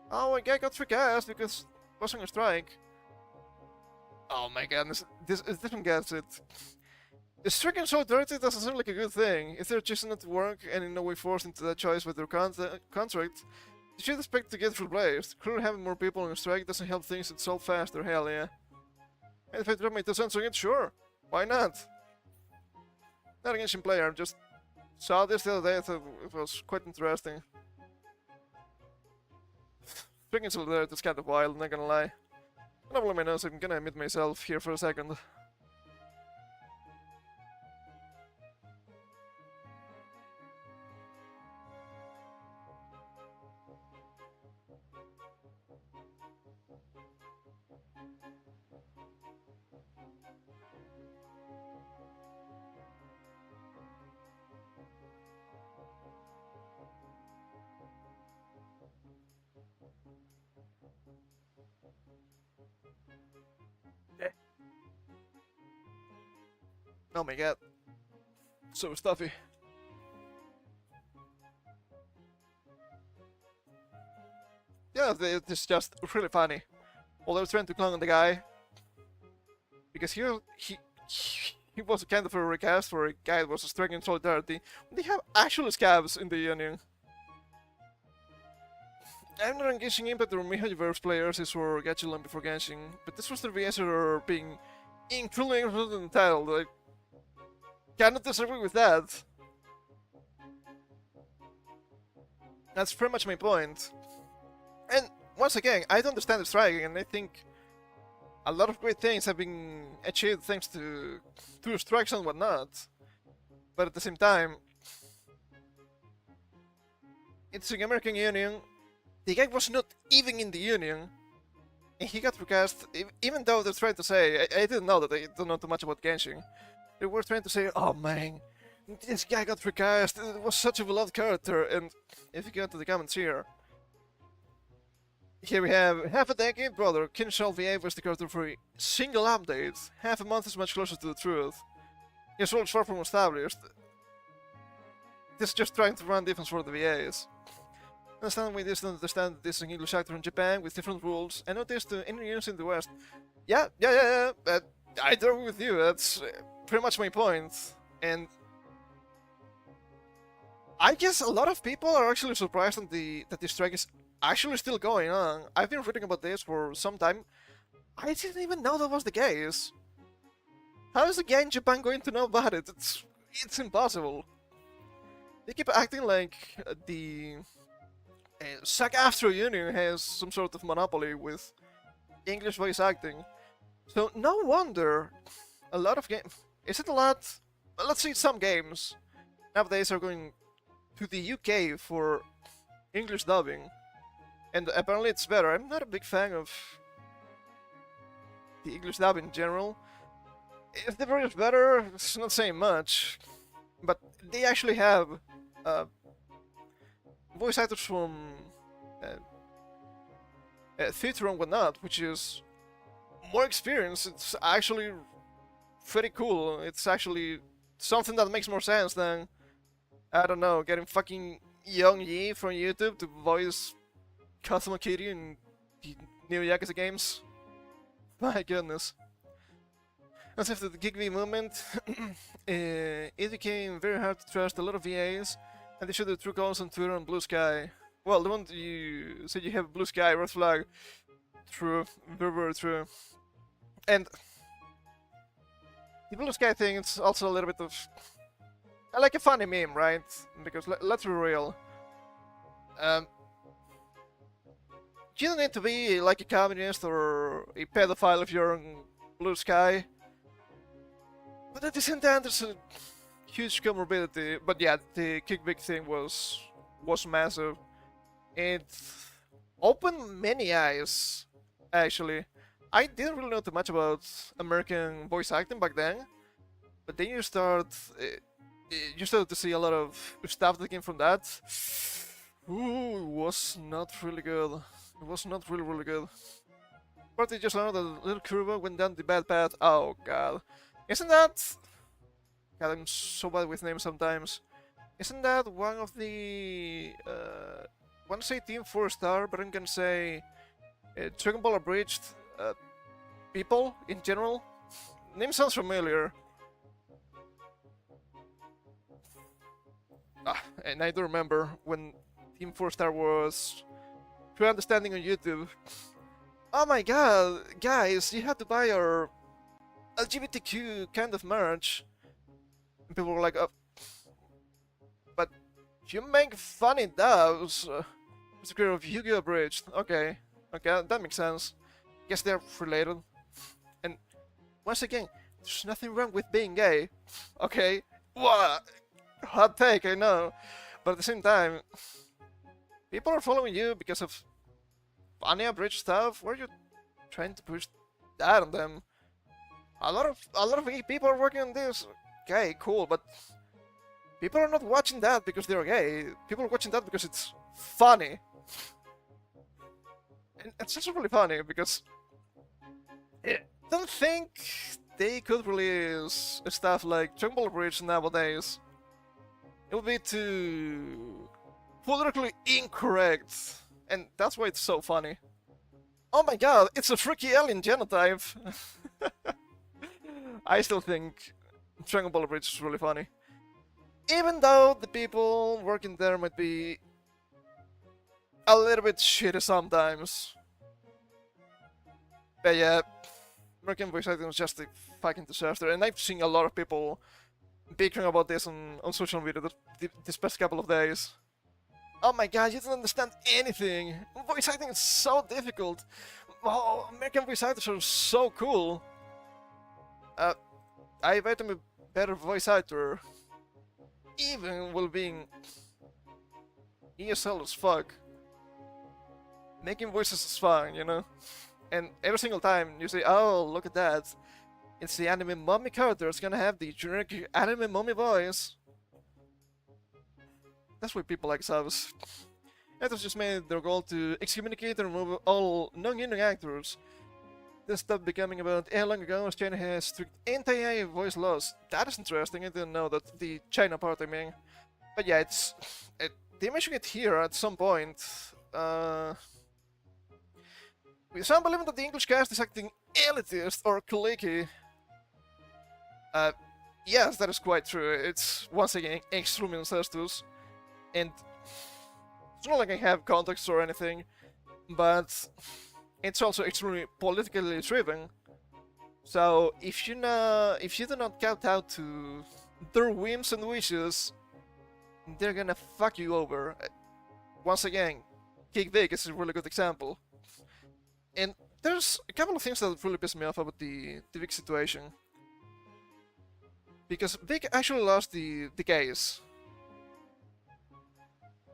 Oh, my guy got recast because it wasn't a strike. Oh my goodness, this one gets it. The striking so dirty doesn't seem like a good thing. If they're choosing not to work and in no way forced into that choice with their contract, you should expect to get replaced. Clearly having more people on strike doesn't help things that solve faster, hell yeah. And if I drop my 2 cents on it, sure. Why not? Not a Genshin player, just saw this the other day, I thought it was quite interesting. Striking solidarity is kind of wild, not gonna lie. I'm not blowing my nose, I'm gonna admit myself here for a second. Oh my god. So stuffy. Yeah, it's just really funny. While they were trying to clone on the guy, because he was kind of a recast for a guy that was striking solidarity. They have actual scabs in the Union. I'm not engaging Impact or Mihoverse players is for Gachilan before Genshin, but this was the VS are being included in the title. Like, cannot disagree with that. That's pretty much my point. And once again, I don't understand the striking, and I think a lot of great things have been achieved thanks to strikes and whatnot. But at the same time, it's the American Union. The guy was not even in the Union, and he got recast. Even though they're trying to say, I didn't know that. I don't know too much about Genshin. They were trying to say, "Oh man, this guy got recast. It was such a beloved character." And if you go to the comments here. Here we have half a decade, brother. Kinshall VA was the character for a single update. Half a month is much closer to the truth. His role is far from established. This is just trying to run defense for the VAs. Understand we just don't understand this is an English actor in Japan with different rules. I noticed any news in the West. Yeah. I agree with you. That's pretty much my point. And I guess a lot of people are actually surprised that the strike is actually still going on. I've been reading about this for some time. I didn't even know that was the case. How is the guy in Japan going to know about it? It's impossible. They keep acting like the SAG-AFTRA union has some sort of monopoly with English voice acting. So no wonder a lot of games... Is it a lot? Let's see, some games nowadays are going to the UK for English dubbing. And apparently it's better. I'm not a big fan of the English dub in general. If the version is better, it's not saying much. But they actually have voice actors from theater and whatnot, which is more experience. It's actually pretty cool. It's actually something that makes more sense than, I don't know, getting fucking Young Yi from YouTube to voice Kazuma Kiryu in the new Yakuza games. My goodness. As after the Gig V movement, it became very hard to trust a lot of VAs, and they showed the true colors on Twitter and Blue Sky. Well, the one you said you have Blue Sky, Red Flag. True, very, very true. And the Blue Sky thing, it's also a little bit of... like a funny meme, right? Because let's be real. You don't need to be like a communist or a pedophile if you're on Blue Sky. But at the same time, there's a huge comorbidity. But yeah, the kickback thing was massive. It opened many eyes, actually. I didn't really know too much about American voice acting back then. But then you started to see a lot of stuff that came from that. Ooh, it was not really good. It was not really, really good. But they just learned that little Kuruba went down the bad path. Oh god. Isn't that... God, I'm so bad with names sometimes. Isn't that one of the... I want to say Team 4-star, but I'm gonna say... Dragon Ball Abridged... people, in general? Name sounds familiar. And I do remember when Team 4-star was... True Understanding on YouTube. Oh my god, guys, you had to buy our LGBTQ kind of merch. And people were like, but you make funny dubs. It's a creator of Yu-Gi-Oh! Abridged. Okay, that makes sense. Guess they're related. And once again, there's nothing wrong with being gay. Okay, what? Hot take, I know. But at the same time, people are following you because of funny abridged stuff. Why are you trying to push that on them? A lot of people are working on this. Okay, cool, but people are not watching that because they're gay. People are watching that because it's funny. And it's also really funny because I don't think they could release stuff like Dragon Ball Bridge nowadays, it would be too politically incorrect, and that's why it's so funny. Oh my god, it's a freaky alien genotype! I still think Dragon Ball Bridge is really funny. Even though the people working there might be a little bit shitty sometimes. But yeah, American voice acting was just a fucking disaster, and I've seen a lot of people bickering about this on social media this past couple of days. Oh my god, you don't understand anything! Voice acting is so difficult! Oh, American voice actors are so cool! I bet I'm a better voice actor, even while being ESL as fuck. Making voices is fun, you know? And every single time you say, oh, look at that. It's the anime mommy character, it's gonna have the generic anime mommy voice. That's why people like subs. Actors just made their goal to excommunicate and remove all non-union actors. This stopped becoming about how long ago as China has strict anti-AI voice laws. That is interesting, I didn't know that, the China part I mean. But yeah, they mention it here at some point. With some believing that the English cast is acting elitist or cliquey. Yes, that is quite true. It's once again extremely incestuous. And it's not like I have context or anything, but it's also extremely politically driven. So if you do not count out to their whims and wishes, they're gonna fuck you over. Once again, Kick Vic is a really good example. And there's a couple of things that really piss me off about the Vic situation. Because Vic actually lost the case.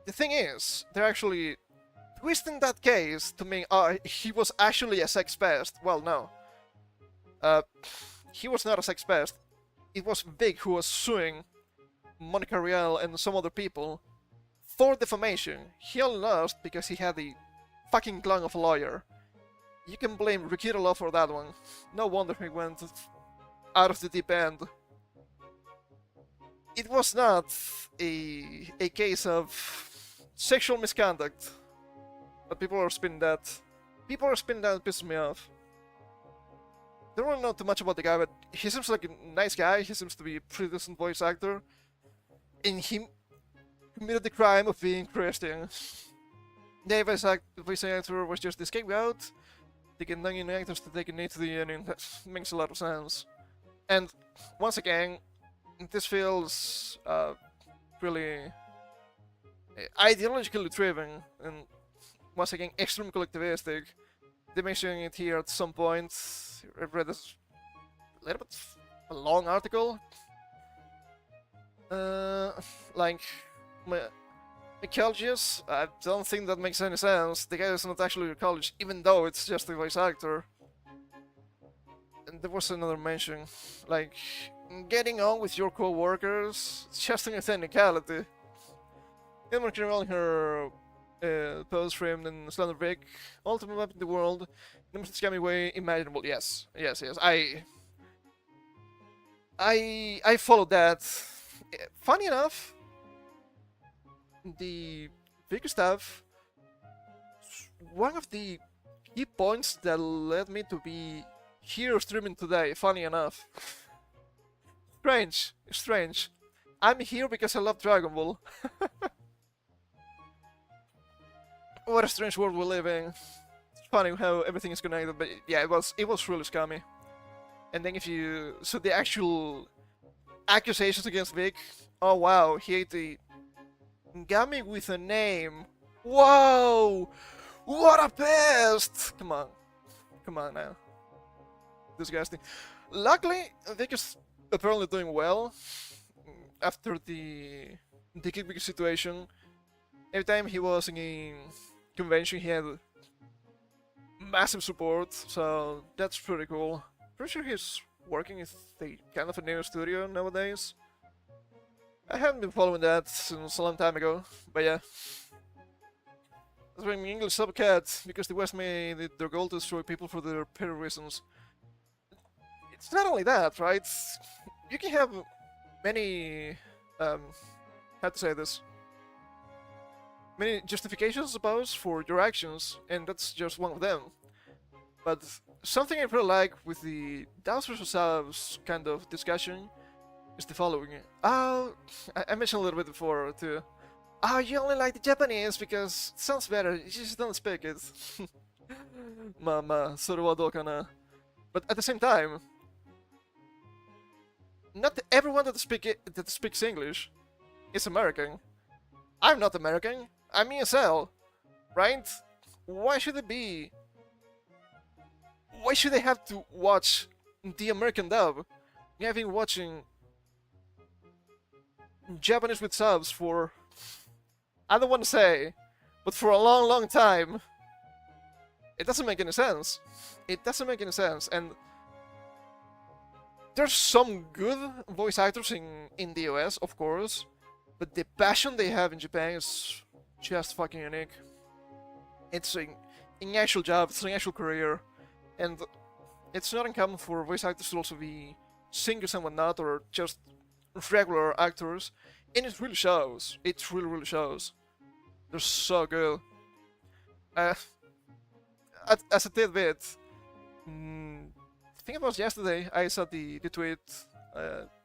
The thing is, they're actually twisting that case to mean, he was actually a sex pest. Well, no. He was not a sex pest. It was Vic who was suing Monica Rial and some other people for defamation. He only lost because he had the fucking glung of a lawyer. You can blame Rikita Law for that one. No wonder he went out of the deep end. It was not a case of sexual misconduct. But people are spinning that. People are spinning that, pisses me off. They don't really know too much about the guy, but he seems like a nice guy. He seems to be a pretty decent voice actor. And he committed the crime of being Christian. The voice actor was just the scapegoat. They get non-union actors to take a knee to the union. That makes a lot of sense. And once again, this feels really ideologically driven, and once again extremely collectivistic. They mention it here at some point. I read this a little bit a long article. Like Michaelgius, I don't think that makes any sense. The guy is not actually a college, even though it's just a voice actor. And there was another mention, like getting on with your co-workers. It's just a technicality. Gilmore Carroll in her post framed in Slender Vic, ultimate map in the world, in the most scammy way imaginable. Yes. I followed that. Funny enough, the Vic stuff, one of the key points that led me to be here streaming today, funny enough. Strange. I'm here because I love Dragon Ball. What a strange world we live in. It's funny how everything is connected, but yeah, it was really scummy. And then so the actual accusations against Vic, oh wow, he ate a gummy with a name. Whoa! What a pest! Come on now. Disgusting. Luckily, Vic is apparently doing well after the Kickback situation. Every time he was in a convention, he had massive support, so that's pretty cool. Pretty sure he's working with a kind of a new studio nowadays. I haven't been following that since a long time ago, but yeah. That's why I'm English subcat, because the West made it their goal to destroy people for their petty reasons. it's not only that, right? You can have many, how to say this, many justifications, I suppose, for your actions, and that's just one of them. But something I really like with the DAOs versus SAOs kind of discussion is the following. I mentioned a little bit before too. You only like the Japanese because it sounds better, you just don't speak it. Soru wa dou kana? But at the same time, not everyone that speaks English is American. I'm not American. I'm ESL, right? Why should it be? Why should they have to watch the American dub? I've been watching Japanese with subs for, I don't want to say, but for a long, long time. It doesn't make any sense. It doesn't make any sense, and there's some good voice actors in the US, of course, but the passion they have in Japan is just fucking unique. It's an actual job, it's an actual career, and it's not uncommon for voice actors to also be singers and whatnot, or just regular actors, and it really shows. It really, really shows. They're so good. As a tidbit, I think it was yesterday, I saw the tweet,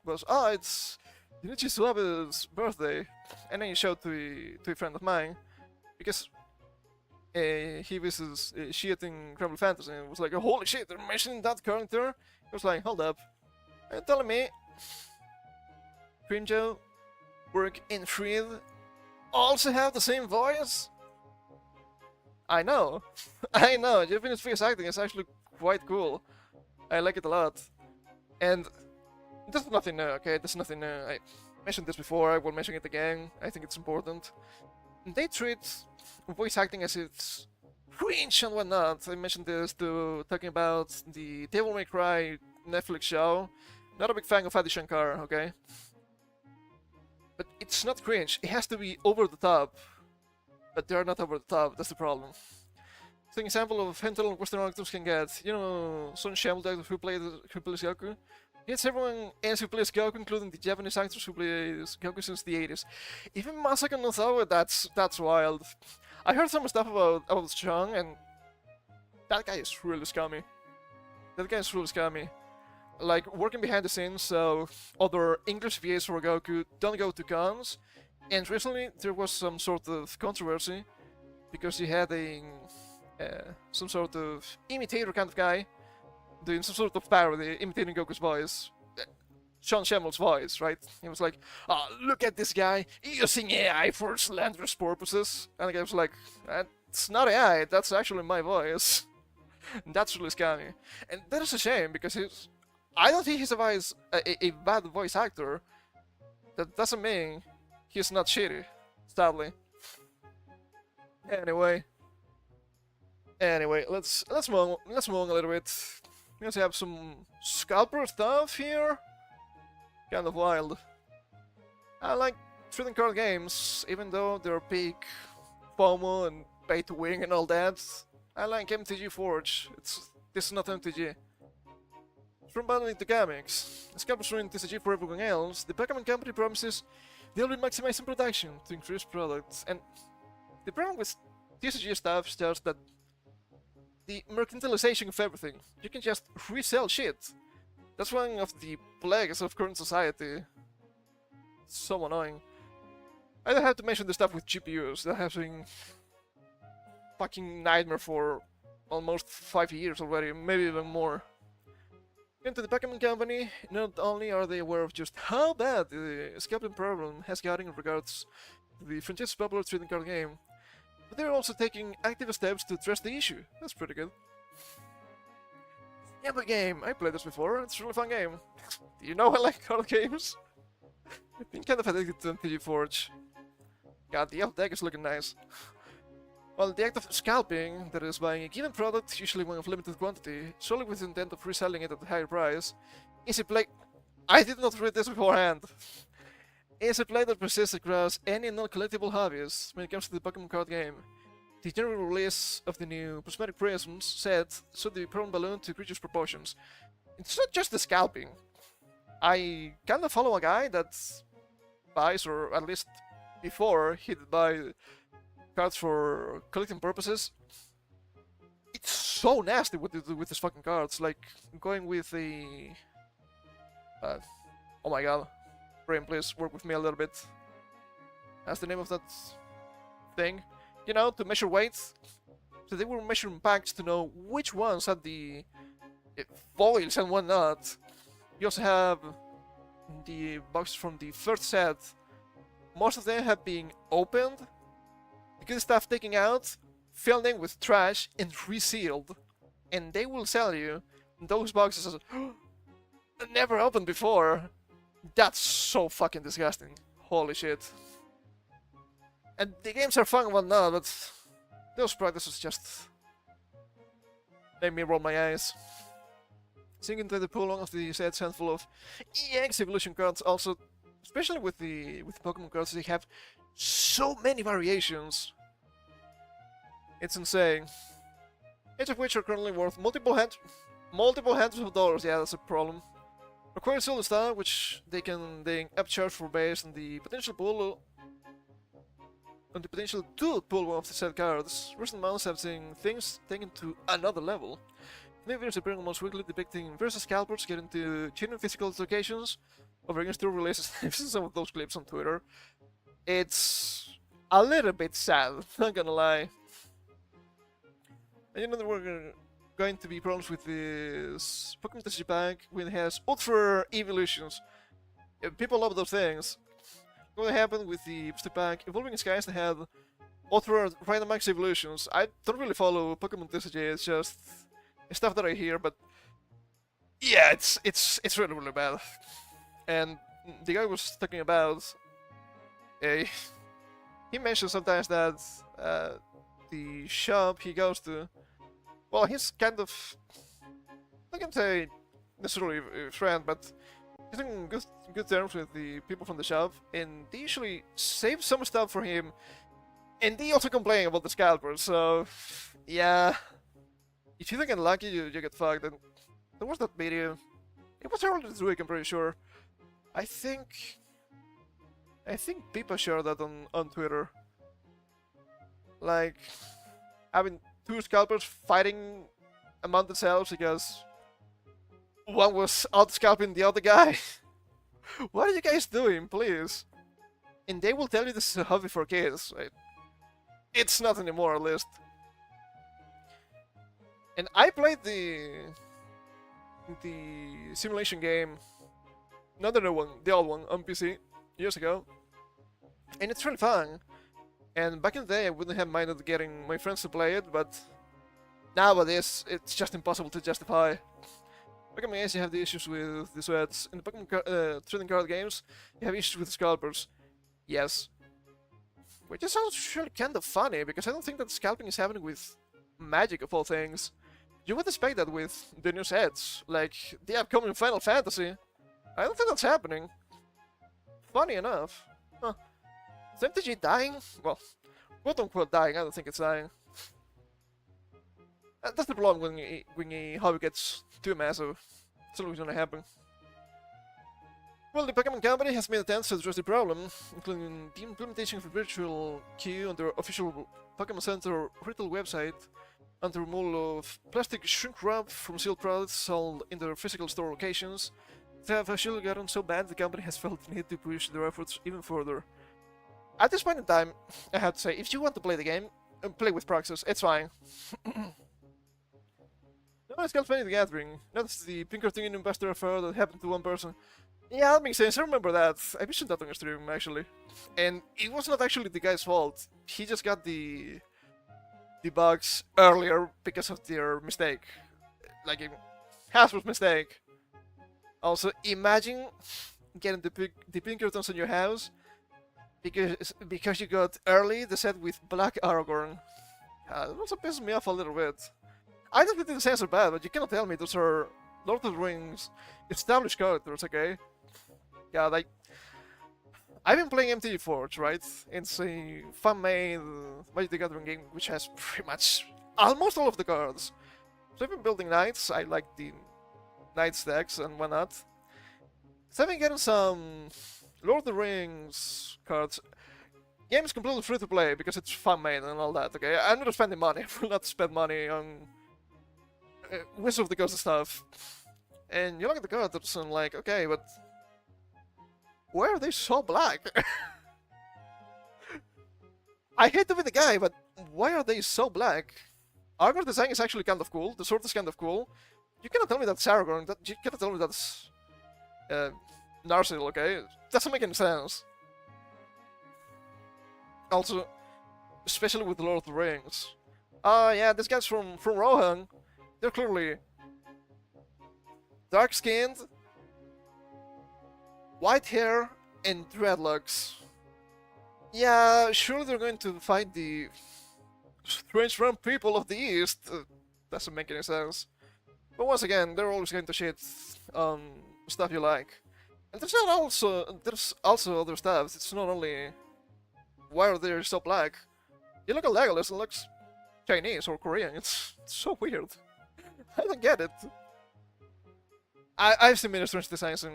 was, it's Junichi Suabe's birthday, and then he showed to a friend of mine, because he was shit in Crumble Fantasy, and was like, oh, holy shit, they're mentioning that character? He was like, hold up, are you telling me Crinjo, Work, and Freed also have the same voice? I know, I know, Japanese voice acting is actually quite cool. I like it a lot. And there's nothing new, okay? There's nothing new. I mentioned this before, I will mention it again. I think it's important. They treat voice acting as it's cringe and whatnot. I mentioned this to talking about the Devil May Cry Netflix show. Not a big fan of Adi Shankar, okay? But it's not cringe. It has to be over the top. But they're not over the top, that's the problem. It's an example of how Western actors can get. You know, Son Shamble, the actor who plays Goku? He gets everyone else who plays Goku, including the Japanese actors who plays Goku since the 80s. Even Masaka Nozawa, that's wild. I heard some stuff about Strong, and that guy is really scummy. That guy is really scummy. Like, working behind the scenes, so other English VAs for Goku don't go to cons. And recently there was some sort of controversy because he had some sort of imitator kind of guy doing some sort of parody, imitating Goku's voice. Sean Shammel's voice, right? He was like, look at this guy using AI for slanderous purposes. And the guy was like, that's not AI, that's actually my voice. That's really scummy. And that is a shame because I don't think he's a bad voice actor. That doesn't mean he's not shitty, sadly. Anyway, let's move on a little bit. Let's have some scalper stuff here. Kind of wild. I like trading card games, even though they're big FOMO and pay to win and all that. I like MTG Forge. This is not MTG. From bundling to comics, scalpers ruin TCG for everyone else. The Pokemon Company promises they'll be maximizing production to increase products, and the problem with TCG stuff is just that the mercantilization of everything. You can just resell shit. That's one of the plagues of current society. It's so annoying. I don't have to mention the stuff with GPUs. That has been fucking nightmare for almost 5 years already, maybe even more. Into the Pokemon Company, not only are they aware of just how bad the scalping problem has gotten in regards to the franchise's popular trading card game, but they're also taking active steps to address the issue. That's pretty good. Yeah, but game. I played this before. It's a really fun game. Do you know I like card games? I've been kind of addicted to MTG Forge. God, the elf deck is looking nice. Well, the act of scalping, that is buying a given product, usually one of limited quantity, solely with the intent of reselling it at a higher price, is a play... I did not read this beforehand! Is a play that persists across any non-collectible hobbies when it comes to the Pokemon card game. The general release of the new Prismatic Prisms set showed the problem balloon to creatures' proportions. it's not just the scalping. I kind of follow a guy that buys, or at least before he'd buy cards for collecting purposes. It's so nasty what they do with these fucking cards. Like going with the oh my god, brain, please work with me a little bit. That's the name of that thing. You know, to measure weights. So they were measuring packs to know which ones had the foils and whatnot. You also have the boxes from the first set. Most of them have been opened, the good stuff taken out, filled in with trash, and resealed. And they will sell you those boxes as never opened before. That's so fucking disgusting. Holy shit. And the games are fun and whatnot, but those practices just made me roll my eyes. Sink into the pool of the sets handful of EX evolution cards also, especially with Pokemon cards, they have so many variations. It's insane. Each of which are currently worth multiple hundreds of dollars. Yeah, that's a problem. Require Silver Star, which they can upcharge for based on the potential pool. On the potential to pull one of the set cards. Recent months have seen things taken to another level. New videos appearing almost weekly depicting versus scalpers getting to genuine physical locations over against two releases. I've seen some of those clips on Twitter. It's a little bit sad, not gonna lie. And you know there were going to be problems with this Pokemon TCG pack when it has Ultra Evolutions. People love those things. What happened with the booster pack Evolving Skies that had Ultra Random Max Evolutions? I don't really follow Pokemon TCG, it's just stuff that I hear, but yeah, it's really really bad. And the guy was talking about he mentioned sometimes that the shop he goes to, well, he's kind of, I can't say necessarily a friend, but he's in good terms with the people from the shop, and they usually save some stuff for him, and they also complain about the scalpers, so yeah. If you don't get lucky, you get fucked. And there was that video. It was earlier this week, I'm pretty sure. I think people shared that on Twitter. Like, having two scalpers fighting among themselves because one was out-scalping the other guy. What are you guys doing, please? And they will tell you this is a hobby for kids. Right? It's not anymore, at least. And I played the simulation game, not the new one, the old one, on PC, years ago. And it's really fun. And back in the day, I wouldn't have minded getting my friends to play it, but nowadays, it's just impossible to justify. Pokemon games, you have the issues with the sweats. In the Pokemon trading card games, you have issues with the scalpers. Yes. Which is actually kind of funny, because I don't think that scalping is happening with Magic of all things. You would expect that with the new sets, like the upcoming Final Fantasy. I don't think that's happening. Funny enough. Huh. Is MTG dying? Well, quote-unquote dying, I don't think it's dying. That's the problem when a hobby gets too massive. It's always gonna happen. Well, the Pokemon Company has made attempts to address the problem, including the implementation of a virtual queue on their official Pokemon Center retail website, and the removal of plastic shrink wrap from sealed products sold in their physical store locations. They have actually gotten so bad the company has felt the need to push their efforts even further. At this point in time, I have to say, if you want to play the game, play with proxies, it's fine. No one else playing the Gathering. Notice the Pinkerton investor affair that happened to one person. Yeah, that makes sense, I remember that. I mentioned that on stream, actually. And it was not actually the guy's fault. He just got the bugs earlier because of their mistake. Like, Hasbro's mistake. Also, imagine getting the Pinkertons in your house because you got early the set with Black Aragorn. That also pisses me off a little bit. I don't think the designs are bad, but you cannot tell me those are Lord of the Rings established characters, okay? Yeah, like, I've been playing MTG Forge, right? It's a fan-made Magic the Gathering game which has pretty much almost all of the cards. So I've been building knights. I like the night stacks and whatnot. So I've been getting some Lord of the Rings cards. Game is completely free to play because it's fan made and all that, okay? I'm not spending money. I will not spend money on Wizard of the Coast stuff. And you look at the cards and like, okay, but why are they so black? I hate to be the guy, but why are they so black? Armor design is actually kind of cool. The sword is kind of cool. You cannot tell me that's Aragorn. You cannot tell me that's Narsil, okay? Doesn't make any sense. Also, especially with the Lord of the Rings. Yeah, these guys from Rohan, they're clearly dark-skinned, white hair, and dreadlocks. Yeah, sure they're going to fight the strange run people of the East. Doesn't make any sense. But once again, they're always going to shit on stuff you like. And there's also other stuff. It's not only why are they so black. You look at Legolas, it looks Chinese or Korean. It's so weird. I don't get it. I've seen many strange designs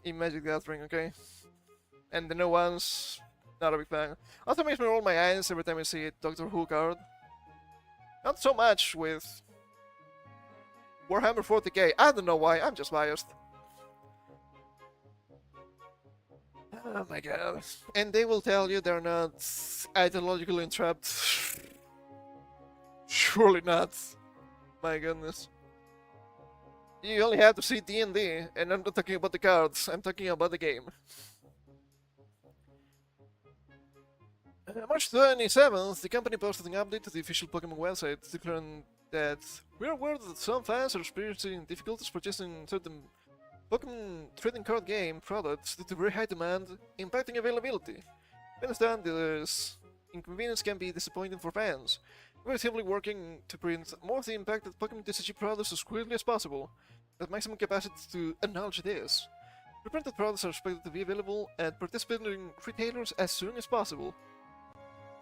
in Magic the Gathering, okay? And the new ones, not a big fan. Also makes me roll my eyes every time I see a Doctor Who card. Not so much with Warhammer 40k. I don't know why, I'm just biased. Oh my god. And they will tell you they're not ideologically entrapped. Surely not. My goodness. You only have to see D&D, and I'm not talking about the cards, I'm talking about the game. March 27th, the company posted an update to the official Pokemon website declaring that we are aware that some fans are experiencing difficulties purchasing certain Pokemon trading card game products due to very high demand, impacting availability. We understand this inconvenience can be disappointing for fans. We are simply working to print more of the impacted Pokemon TCG products as quickly as possible, at maximum capacity to acknowledge this. Reprinted products are expected to be available at participating retailers as soon as possible.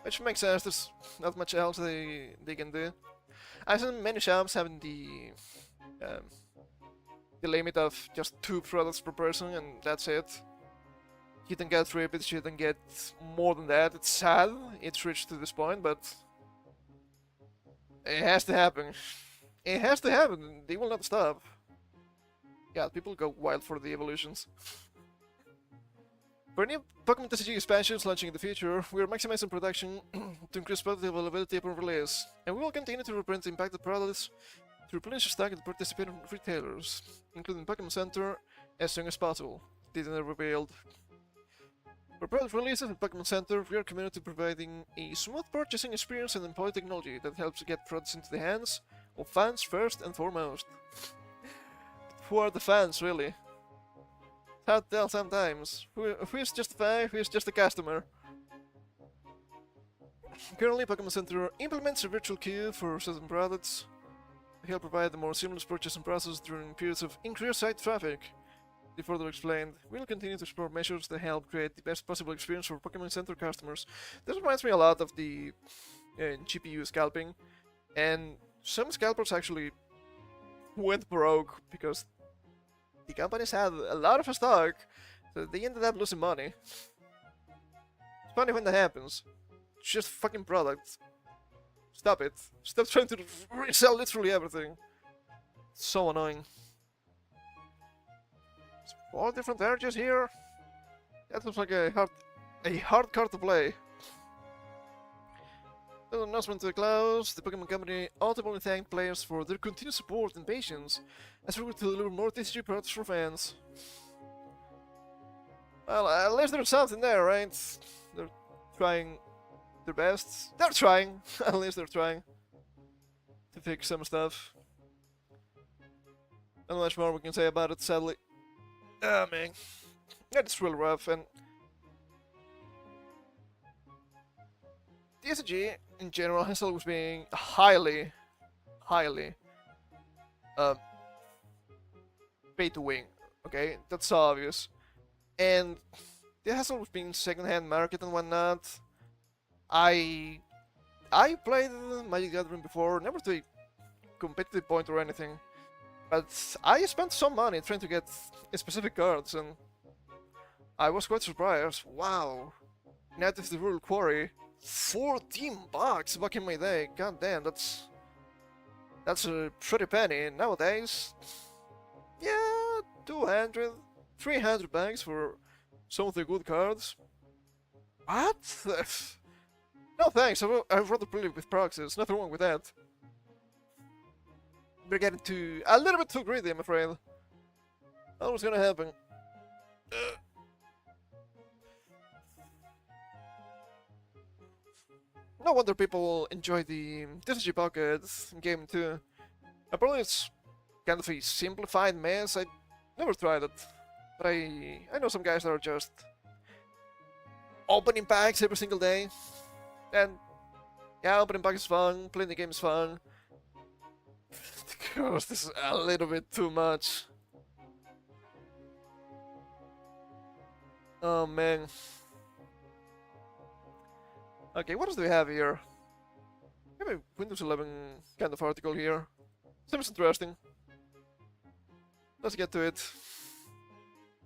Which makes sense, there's not much else they can do. I've seen many shops having the limit of just 2 products per person, and that's it. You don't get repeats, you don't get more than that. It's sad it's reached to this point, but it has to happen. It has to happen. They will not stop. Yeah, people go wild for the evolutions. For new Pokemon TCG expansions launching in the future, we are maximizing production to increase product availability upon release, and we will continue to reprint impacted products to replenish stock at participating retailers, including Pokemon Center, as soon as possible. Didn't revealed. For product releases in Pokemon Center, we are committed to providing a smooth purchasing experience and employ technology that helps get products into the hands of fans first and foremost. Who are the fans, really? It's hard to tell sometimes. Who is just a fan, who is just a customer? Currently, Pokemon Center implements a virtual queue for certain products to help provide a more seamless purchasing process during periods of increased site traffic. They further explained, we'll continue to explore measures that help create the best possible experience for Pokemon Center customers. This reminds me a lot of the GPU scalping, and some scalpers actually went broke because the companies had a lot of stock, so they ended up losing money. It's funny when that happens. It's just fucking product. Stop it. Stop trying to resell literally everything. It's so annoying. 4 different energies here? That looks like a hard card to play. An announcement to the clouds, the Pokemon Company ultimately thanked players for their continued support and patience as we work to deliver more TCG products for fans. Well, at least there's something there, right? They're trying their best. They're trying! At least they're trying to fix some stuff. Not much more we can say about it, sadly. Ah, man. That's real rough, and TCG in general has always been highly pay to win. Okay, that's obvious, and there has always been second-hand market and whatnot. I played Magic the Gathering before, never to a competitive point or anything. But I spent some money trying to get specific cards, and I was quite surprised. Wow, Native the Rural Quarry, $14 back in my day. God damn, that's a pretty penny. Nowadays, yeah, 200, 300 bags for some of the good cards. What? No thanks, I'd rather play with proxies, nothing wrong with that. We're getting a little bit too greedy, I'm afraid. That was gonna happen. No wonder people enjoy the TCG Pocket game too. Apparently it's kind of a simplified mess. I never tried it. But I know some guys that are just opening packs every single day. And yeah, opening packs is fun, playing the game is fun. Gosh, this is a little bit too much. Oh man. Okay, what else do we have here? We have a Windows 11 kind of article here. Seems interesting. Let's get to it.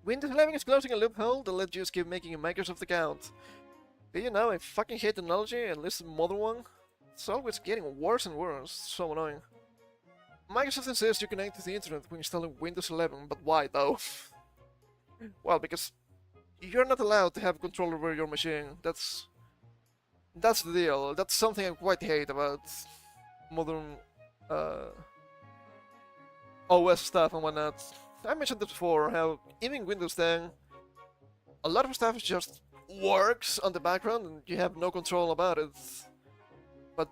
Windows 11 is closing a loophole that lets you keep making a Microsoft account. Do you know, I fucking hate technology, at least the modern one. It's always getting worse and worse. So annoying. Microsoft insists you connect to the internet when installing Windows 11, but why though? Well, because you're not allowed to have control over your machine. That's the deal. That's something I quite hate about modern OS stuff and whatnot. I mentioned this before, how even Windows 10, a lot of stuff just works on the background and you have no control about it. But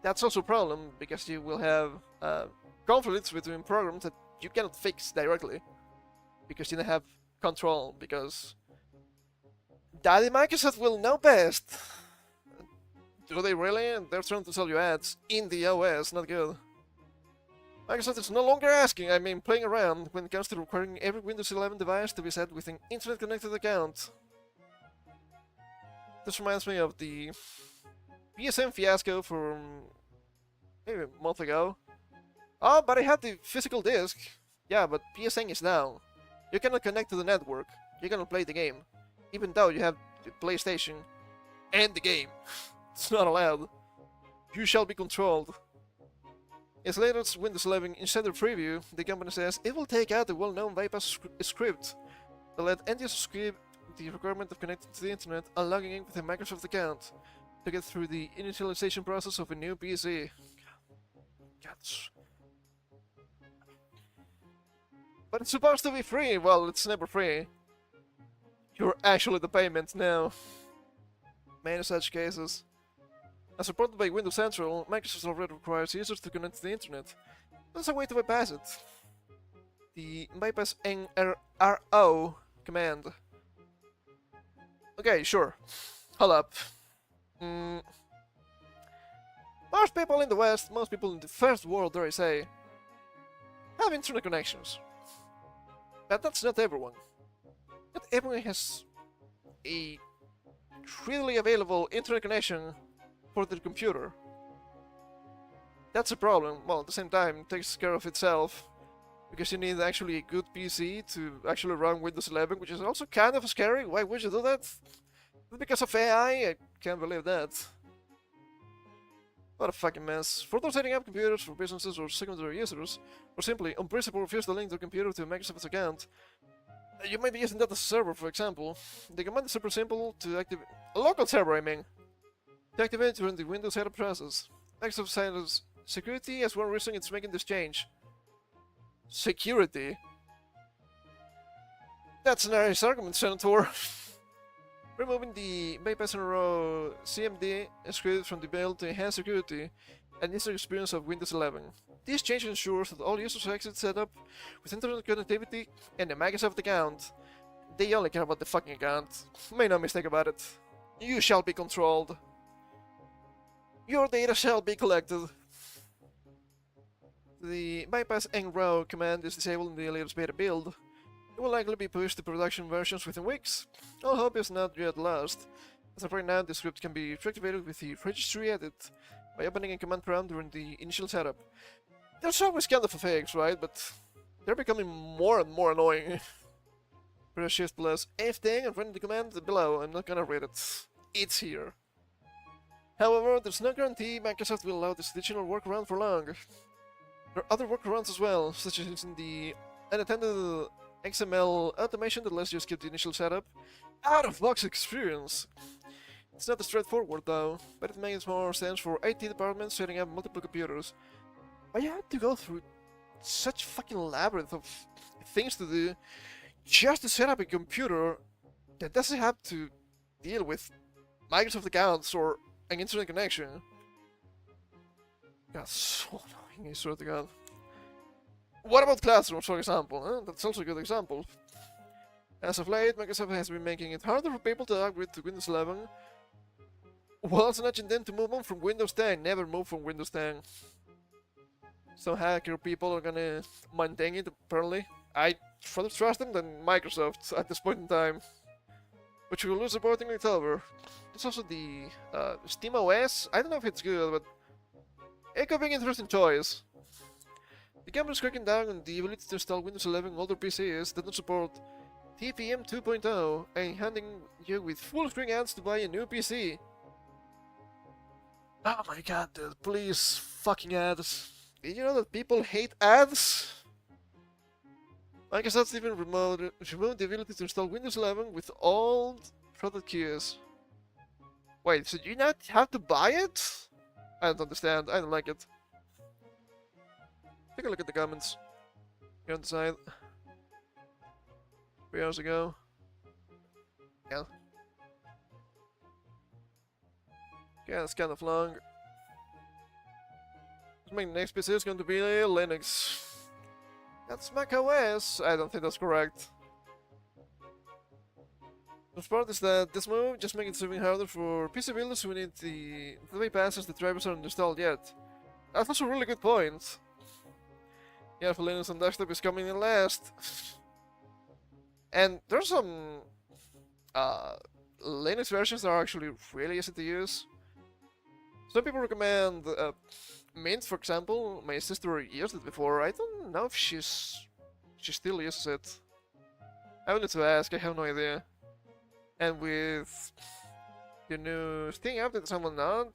that's also a problem, because you will have conflicts between programs that you cannot fix directly, because you don't have control, because Daddy Microsoft will know best. Do they really? They're trying to sell you ads in the OS, not good. Microsoft is no longer asking, I mean playing around, when it comes to requiring every Windows 11 device to be set with an internet-connected account. This reminds me of the PSN fiasco from maybe a month ago. Oh, but I had the physical disc. Yeah, but PSN is down. You cannot connect to the network. You cannot play the game, even though you have the PlayStation and the game. It's not allowed. You shall be controlled. Its latest Windows 11 Insider Preview, the company says it will take out the well-known bypass script that let end users skip the requirement of connecting to the internet and logging in with a Microsoft account to get through the initialization process of a new PC. God. But it's supposed to be free. Well, it's never free. You're actually the payment now. Many such cases. As reported by Windows Central, Microsoft already requires users to connect to the internet. There's a way to bypass it. The bypass NRO command. Okay, sure. Hold up. Most people in the West, most people in the first world, dare I say, have internet connections. But that's not everyone. Not everyone has a freely available internet connection for their computer. That's a problem. Well, at the same time, it takes care of itself, because you need actually a good PC to actually run Windows 11, which is also kind of scary. Why would you do that? Because of AI? I can't believe that. What a fucking mess. For those setting up computers for businesses or secondary users, or simply on principle refuse to link their computer to a Microsoft account, you might be using that as a server, for example. The command is super simple to activate a local server, I mean. To activate during the Windows setup process. Microsoft cites security as one reason it's making this change. Security? That's a nice argument, Senator. Removing the bypass NRO CMD script from the build to enhance security and user experience of Windows 11. This change ensures that all users exit setup with internet connectivity and a Microsoft account. They only care about the fucking account. Make no mistake about it. You shall be controlled. Your data shall be collected. The bypass NRO command is disabled in the latest beta build. It will likely be pushed to production versions within weeks. All hope is not yet lost. As of right now, the script can be reactivated with the registry edit by opening a command prompt during the initial setup. There's always kind of a fakes, right? But they're becoming more and more annoying. Press shift plus F10 and run the command below. I'm not gonna read it. It's here. However, there's no guarantee Microsoft will allow this additional workaround for long. There are other workarounds as well, such as using the unattended XML automation that lets you skip the initial setup. Out-of-box experience! It's not as straightforward though, but it makes more sense for IT departments setting up multiple computers. Why you have to go through such fucking labyrinth of things to do just to set up a computer that doesn't have to deal with Microsoft accounts or an internet connection? God, so annoying, I swear to God. What about classrooms, for example? Huh? That's also a good example. As of late, Microsoft has been making it harder for people to upgrade to Windows 11, while also nudging them to move on from Windows 10. Never move from Windows 10. Some hacker people are gonna maintain it, apparently. I rather trust them than Microsoft at this point in time. But you will lose supporting envtuber. There's also the SteamOS. I don't know if it's good, but it could be an interesting choice. The company is cracking down on the ability to install Windows 11 on older PCs that don't support TPM 2.0 and handing you with full screen ads to buy a new PC. Oh my god, dude, please, fucking ads. Did you know that people hate ads? Microsoft even removed the ability to install Windows 11 with old product keys. Wait, so you not have to buy it? I don't understand, I don't like it. Take a look at the comments. Here on the side. 3 hours ago. Yeah. Yeah, it's kind of long. My next PC is going to be Linux. That's Mac OS. I don't think that's correct. The part is that this move just makes it even harder for PC builders who need the bypasses the drivers aren't installed yet. That's also a really good point. Yeah, for Linux on desktop is coming in last. And there's some Linux versions that are actually really easy to use. Some people recommend Mint, for example. My sister used it before. I don't know if she still uses it. I will need to ask. I have no idea. And with the new Steam update, someone not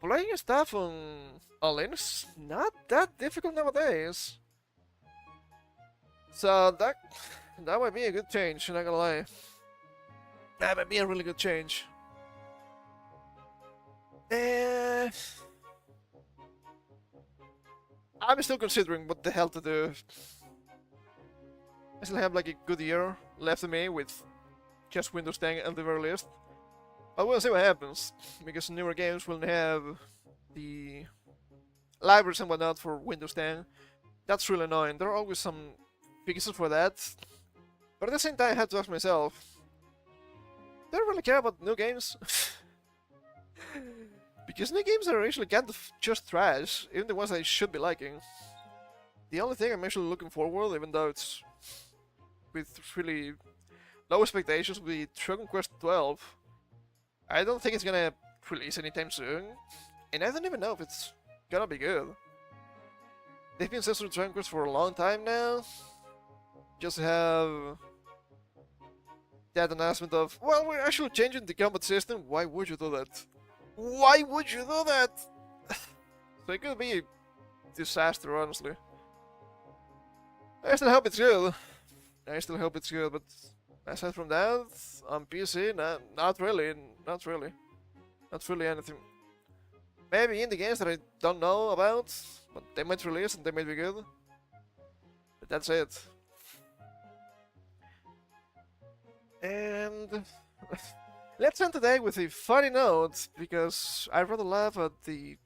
playing stuff on Linux, not that difficult nowadays. So that might be a good change. Not gonna lie. That might be a really good change. I'm still considering what the hell to do. I still have like a good year left of me with just Windows 10 at the very least. But we'll see what happens, because newer games will have the libraries and whatnot for Windows 10. That's really annoying. There are always some fixes for that. But at the same time, I had to ask myself, do I really care about new games? Because new games are actually kind of just trash, even the ones I should be liking. The only thing I'm actually looking forward, even though it's with really low expectations, will be Dragon Quest 12. I don't think it's gonna release anytime soon, and I don't even know if it's gonna be good. They've been censoring Dragon Quest for a long time now. Just to have that announcement of, well, we're actually changing the combat system. Why would you do that? Why would you do that? So it could be a disaster, honestly. I still hope it's good. But aside from that, on PC, not really anything. Maybe indie games that I don't know about, but they might release and they might be good. But that's it. And let's end today with a funny note, because I rather laugh at the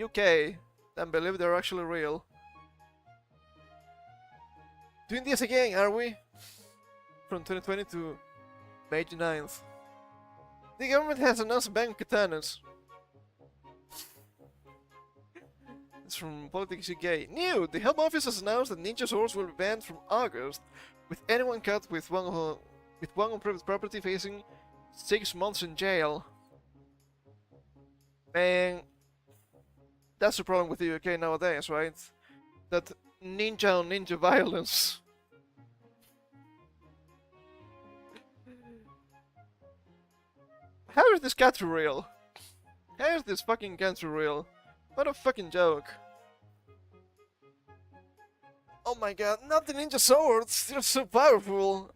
UK than believe they're actually real. Doing this again, are we? From 2020 to May 9th. The government has announced a ban on katanas. It's from Politics UK. New! The Home Office has announced that ninja swords will be banned from August, with anyone caught with one on private property facing 6 months in jail. Man, That's the problem with the UK nowadays, right? That ninja on ninja violence. How is this country real? How is this fucking country real? What a fucking joke. Oh my god, not the ninja swords! They're so powerful!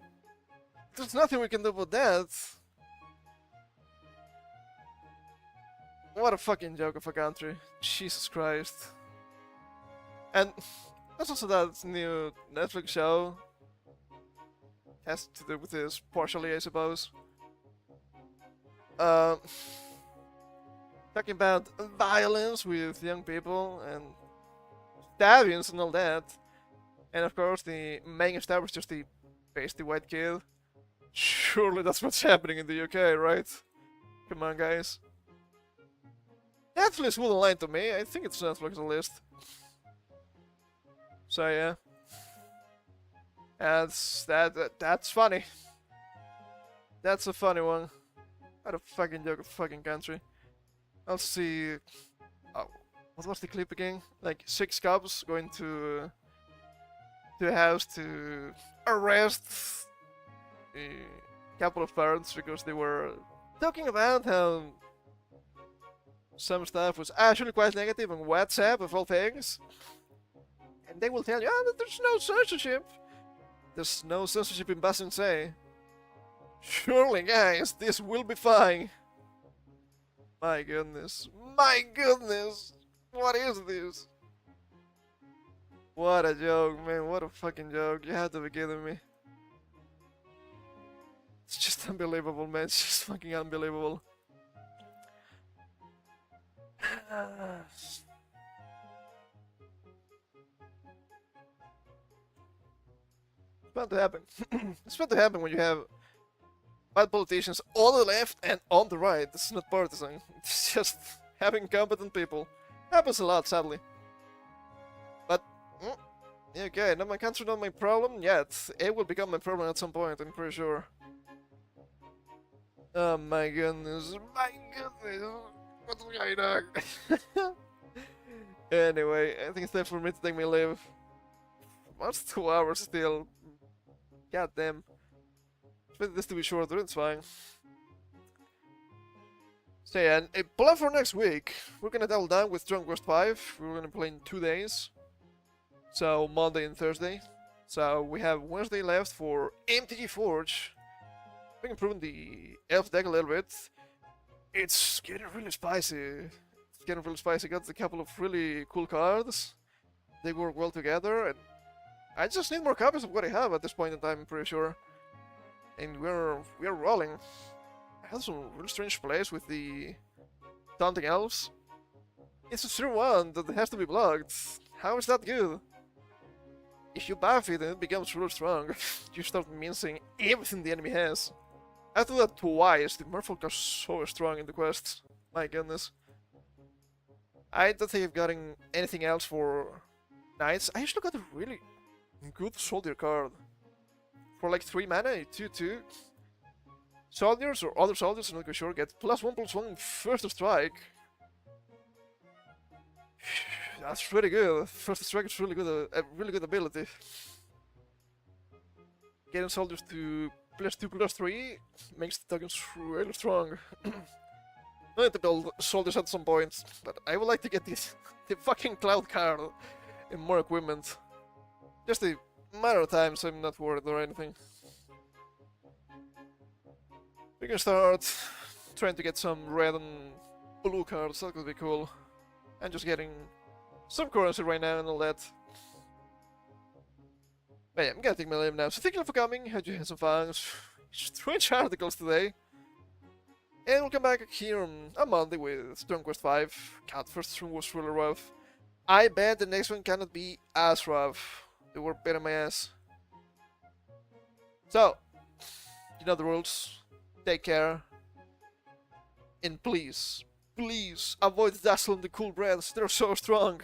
There's nothing we can do about that. What a fucking joke of a country. Jesus Christ. And there's also that new Netflix show. Has to do with this partially, I suppose. Talking about violence with young people and stabbings and all that. And of course the main star was just the pasty white kid. Surely that's what's happening in the UK, right? Come on, guys. Netflix wouldn't lie to me. I think it's Netflix's list. So yeah. That's funny. That's a funny one. What a fucking joke of fucking country. I'll see. Oh, what was the clip again? Like 6 cops going to a house to arrest a couple of parents because they were talking about how some stuff was actually quite negative on WhatsApp of all things. And they will tell you, oh, that there's no censorship. There's no censorship in Basingse. Surely, guys, this will be fine. My goodness. My goodness. What is this? What a joke, man. What a fucking joke. You had to be kidding me. It's just unbelievable, man. It's just fucking unbelievable. It's bound to happen. It's bound to happen when you have bad politicians on the left and on the right. This is not partisan. It's just having competent people. Happens a lot, sadly. But, yeah, okay, not my country, not my problem yet. It will become my problem at some point, I'm pretty sure. Oh my goodness, my goodness. What's going on? Anyway, I think it's time for me to take my leave. What's 2 hours still? God damn. Expect this to be shorter, it's fine. So yeah, a plan for next week. We're gonna double down with Dragon Quest 5. We're gonna play in 2 days. So Monday and Thursday. So we have Wednesday left for MTG Forge. We're improving the elf deck a little bit. It's getting really spicy. It's getting really spicy. Got a couple of really cool cards. They work well together, and I just need more copies of what I have at this point in time, I'm pretty sure. And we're rolling. I had some really strange plays with the Taunting Elves. It's a 0-1 that has to be blocked. How is that good? If you buff it and it becomes really strong, you start mincing everything the enemy has. I have to do that twice. The Merfolk are so strong in the quests. My goodness. I don't think I've gotten anything else for Knights. I actually got a really good Soldier card. For like 3 mana, 2/2. Soldiers or other soldiers, I'm not quite sure, get +1/+1 first strike. That's really good. First strike is really good, a really good ability. Getting soldiers to +2/+3 makes the tokens really strong. I need to build soldiers at some point, but I would like to get the fucking Cloud card and more equipment. Just a matter of time, so I'm not worried or anything. We can start trying to get some red and blue cards, that could be cool. And just getting some currency right now and all that. But yeah, I'm gonna take my leave now, so thank you for coming, hope you had some fun. Strange articles today. And we'll come back here on Monday with Dragon Quest 5. God, first one was really rough. I bet the next one cannot be as rough. They were beating my ass. So, you know the rules. Take care. And please, please avoid dazzling the cool breaths. They're so strong.